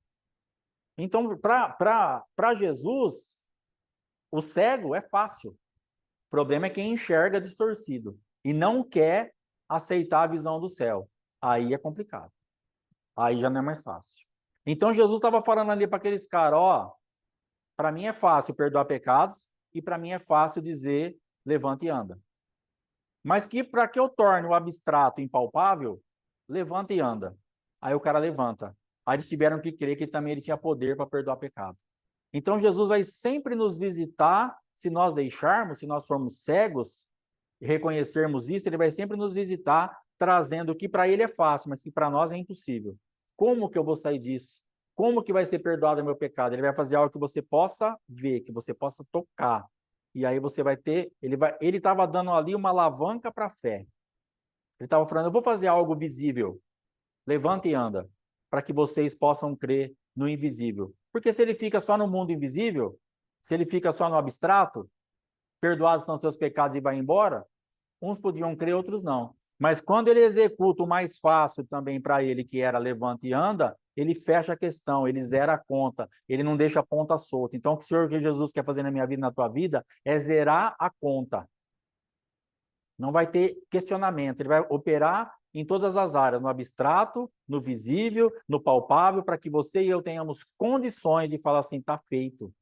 Então, para Jesus, o cego é fácil. O problema é quem enxerga distorcido e não quer aceitar a visão do céu. Aí é complicado. Aí já não é mais fácil. Então Jesus estava falando ali para aqueles caras, ó, para mim é fácil perdoar pecados e para mim é fácil dizer levanta e anda. Mas que para que eu torne o abstrato impalpável, levanta e anda. Aí o cara levanta. Aí eles tiveram que crer que também ele tinha poder para perdoar pecado. Então Jesus vai sempre nos visitar, se nós deixarmos, se nós formos cegos e reconhecermos isso, ele vai sempre nos visitar trazendo o que para ele é fácil, mas que para nós é impossível. Como que eu vou sair disso? Como que vai ser perdoado o meu pecado? Ele vai fazer algo que você possa ver, que você possa tocar. E aí você vai ter, ele estava dando ali uma alavanca para a fé. Ele estava falando, eu vou fazer algo visível. Levanta e anda, para que vocês possam crer no invisível. Porque se ele fica só no mundo invisível, se ele fica só no abstrato, perdoados são os teus pecados e vai embora, uns podiam crer, outros não. Mas quando ele executa o mais fácil também para ele, que era levanta e anda, ele fecha a questão, ele zera a conta, ele não deixa a ponta solta. Então, o que o Senhor Jesus quer fazer na minha vida e na tua vida é zerar a conta. Não vai ter questionamento, ele vai operar em todas as áreas, no abstrato, no visível, no palpável, para que você e eu tenhamos condições de falar assim, está feito,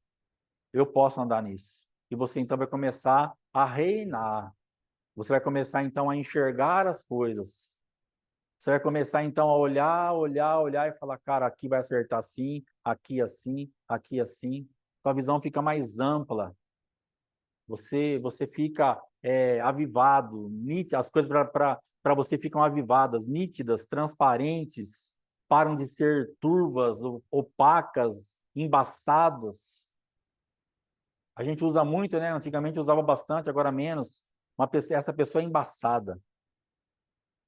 eu posso andar nisso. E você então vai começar a reinar. Você vai começar então a enxergar as coisas. Você vai começar então a olhar, olhar, olhar e falar, cara, aqui vai acertar assim, aqui assim, aqui assim. Sua visão fica mais ampla. Você fica avivado, nítido, as coisas para você ficam avivadas, nítidas, transparentes, param de ser turvas, opacas, embaçadas. A gente usa muito, né? Antigamente usava bastante, agora menos. Essa pessoa é embaçada.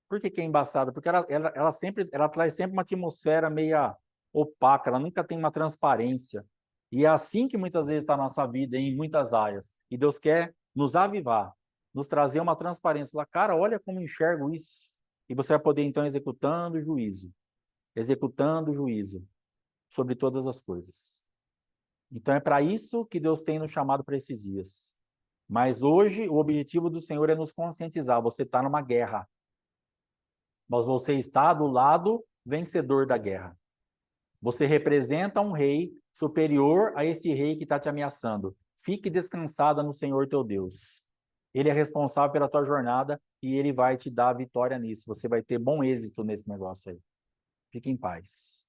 Por que é embaçada? Porque ela traz sempre uma atmosfera meia opaca, ela nunca tem uma transparência. E é assim que muitas vezes está a nossa vida, em muitas áreas. E Deus quer nos avivar, nos trazer uma transparência. Falar, cara, olha como enxergo isso. E você vai poder, então, executando o juízo sobre todas as coisas. Então, é para isso que Deus tem nos chamado para esses dias. Mas hoje, o objetivo do Senhor é nos conscientizar. Você está numa guerra. Mas você está do lado vencedor da guerra. Você representa um rei superior a esse rei que está te ameaçando. Fique descansada no Senhor teu Deus. Ele é responsável pela tua jornada e ele vai te dar a vitória nisso. Você vai ter bom êxito nesse negócio aí. Fique em paz.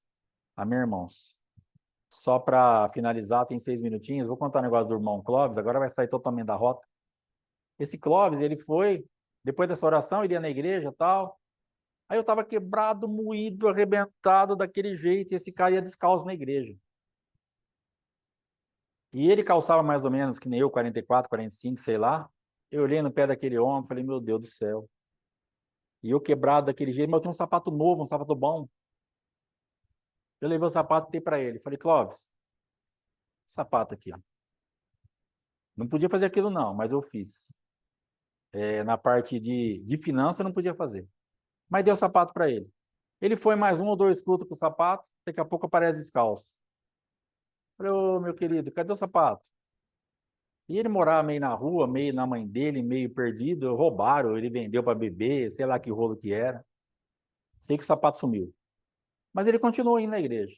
Amém, irmãos? Só para finalizar, tem 6 minutinhos. Vou contar um negócio do irmão Clóvis, agora vai sair totalmente da rota. Esse Clóvis, ele foi, depois dessa oração, ele ia na igreja e tal. Aí eu estava quebrado, moído, arrebentado daquele jeito, e esse cara ia descalço na igreja. E ele calçava mais ou menos, que nem eu, 44, 45, sei lá. Eu olhei no pé daquele homem, falei, meu Deus do céu. E eu quebrado daquele jeito, mas eu tinha um sapato novo, um sapato bom. Eu levei o sapato e dei para ele. Falei, Clóvis, sapato aqui, ó. Não podia fazer aquilo não, mas eu fiz. Na parte de finança eu não podia fazer. Mas dei o sapato para ele. Ele foi mais um ou dois cultos com o sapato, daqui a pouco aparece descalço. Falei, ô meu querido, cadê o sapato? E ele morava meio na rua, meio na mãe dele, meio perdido. Roubaram, ele vendeu para beber, sei lá que rolo que era. Sei que o sapato sumiu. Mas ele continuou indo na igreja.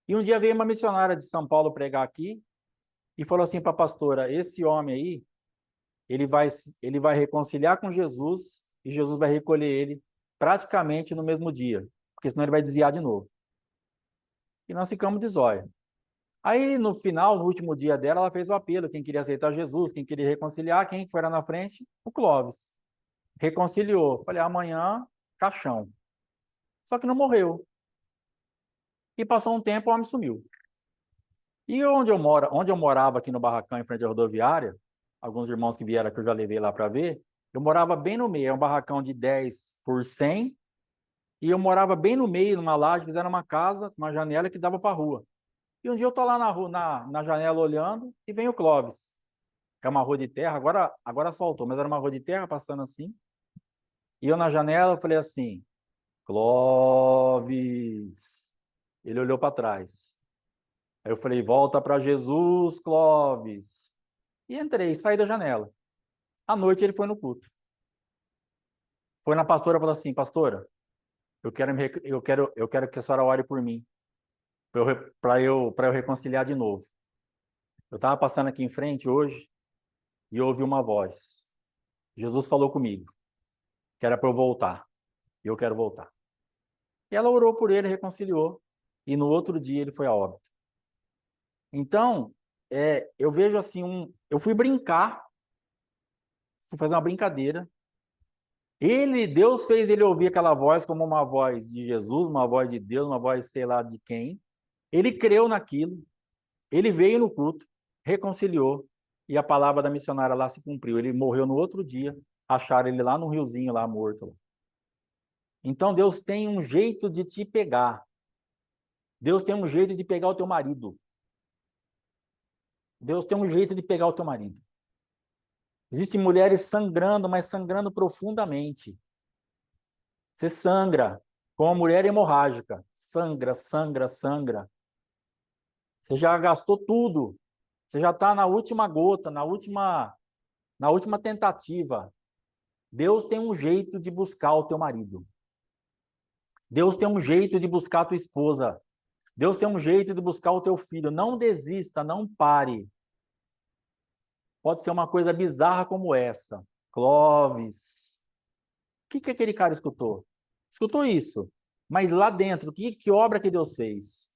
E um dia veio uma missionária de São Paulo pregar aqui e falou assim para a pastora: esse homem aí, ele vai, ele vai reconciliar com Jesus e Jesus vai recolher ele praticamente no mesmo dia, porque senão ele vai desviar de novo. E nós ficamos de zóio. Aí, no final, no último dia dela, ela fez o apelo: quem queria aceitar Jesus, quem queria reconciliar, quem foi lá na frente? O Clóvis. Reconciliou. Falei, amanhã, caixão. Só que não morreu. E passou um tempo, o homem sumiu. E onde eu morava aqui no barracão, em frente à rodoviária, alguns irmãos que vieram que eu já levei lá para ver, eu morava bem no meio, é um barracão de 10 por 100, e eu morava bem no meio, numa laje, fizeram uma casa, uma janela que dava para a rua. E um dia eu tô lá na rua, na janela olhando, e vem o Clóvis, que é uma rua de terra, agora asfaltou, mas era uma rua de terra passando assim. E eu na janela, eu falei assim, Clóvis. Ele olhou para trás. Aí eu falei, volta para Jesus, Clóvis. E entrei, saí da janela. À noite ele foi no culto. Foi na pastora e falou assim, pastora, eu quero que a senhora ore por mim, para eu reconciliar de novo. Eu estava passando aqui em frente hoje e ouvi uma voz. Jesus falou comigo, que era para eu voltar. E eu quero voltar. E ela orou por ele, reconciliou. E no outro dia ele foi a óbito. Então, eu vejo assim, eu fui brincar, fui fazer uma brincadeira. Deus fez ele ouvir aquela voz como uma voz de Jesus, uma voz de Deus, uma voz sei lá de quem. Ele creu naquilo, ele veio no culto, reconciliou, e a palavra da missionária lá se cumpriu. Ele morreu no outro dia, acharam ele lá no riozinho, lá morto. Então Deus tem um jeito de te pegar. Deus tem um jeito de pegar o teu marido. Deus tem um jeito de pegar o teu marido. Existem mulheres sangrando, mas sangrando profundamente. Você sangra, como uma mulher hemorrágica. Sangra, sangra, sangra. Você já gastou tudo. Você já está na última gota, na última tentativa. Deus tem um jeito de buscar o teu marido. Deus tem um jeito de buscar a tua esposa. Deus tem um jeito de buscar o teu filho. Não desista, não pare. Pode ser uma coisa bizarra como essa. Clóvis. O que aquele cara escutou? Escutou isso. Mas lá dentro, que obra que Deus fez?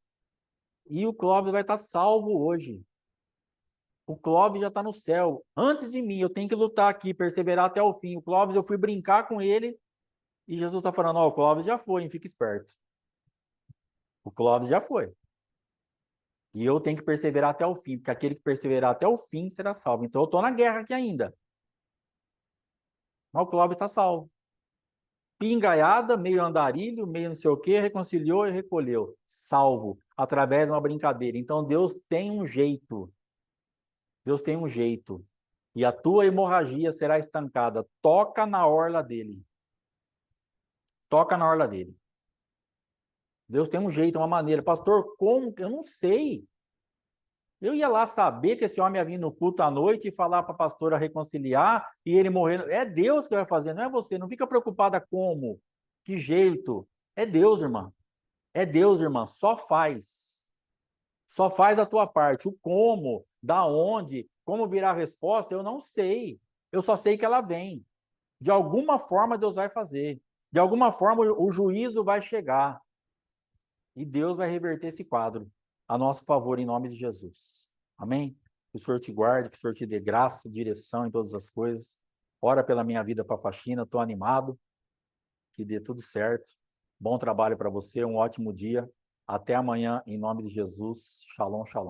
E o Clóvis vai estar salvo hoje. O Clóvis já está no céu. Antes de mim, eu tenho que lutar aqui, perseverar até o fim. O Clóvis, eu fui brincar com ele e Jesus está falando, ó, o Clóvis já foi, hein? Fica esperto. O Clóvis já foi. E eu tenho que perseverar até o fim, porque aquele que perseverar até o fim será salvo. Então eu estou na guerra aqui ainda. Mas o Clóvis está salvo. Pingaiada, meio andarilho, meio não sei o quê, reconciliou e recolheu. Salvo, através de uma brincadeira. Então Deus tem um jeito. Deus tem um jeito. E a tua hemorragia será estancada. Toca na orla dele. Toca na orla dele. Deus tem um jeito, uma maneira. Pastor, como? Eu não sei. Eu ia lá saber que esse homem ia vir no culto à noite e falar para a pastora reconciliar e ele morrer. É Deus que vai fazer, não é você. Não fica preocupada como, que jeito. É Deus, irmã. É Deus, irmã. Só faz. Só faz a tua parte. O como, da onde, como virá a resposta, eu não sei. Eu só sei que ela vem. De alguma forma Deus vai fazer. De alguma forma o juízo vai chegar. E Deus vai reverter esse quadro a nosso favor, em nome de Jesus. Amém? Que o Senhor te guarde, que o Senhor te dê graça, direção em todas as coisas. Ora pela minha vida para a faxina, estou animado. Que dê tudo certo. Bom trabalho para você, um ótimo dia. Até amanhã, em nome de Jesus. Shalom, shalom.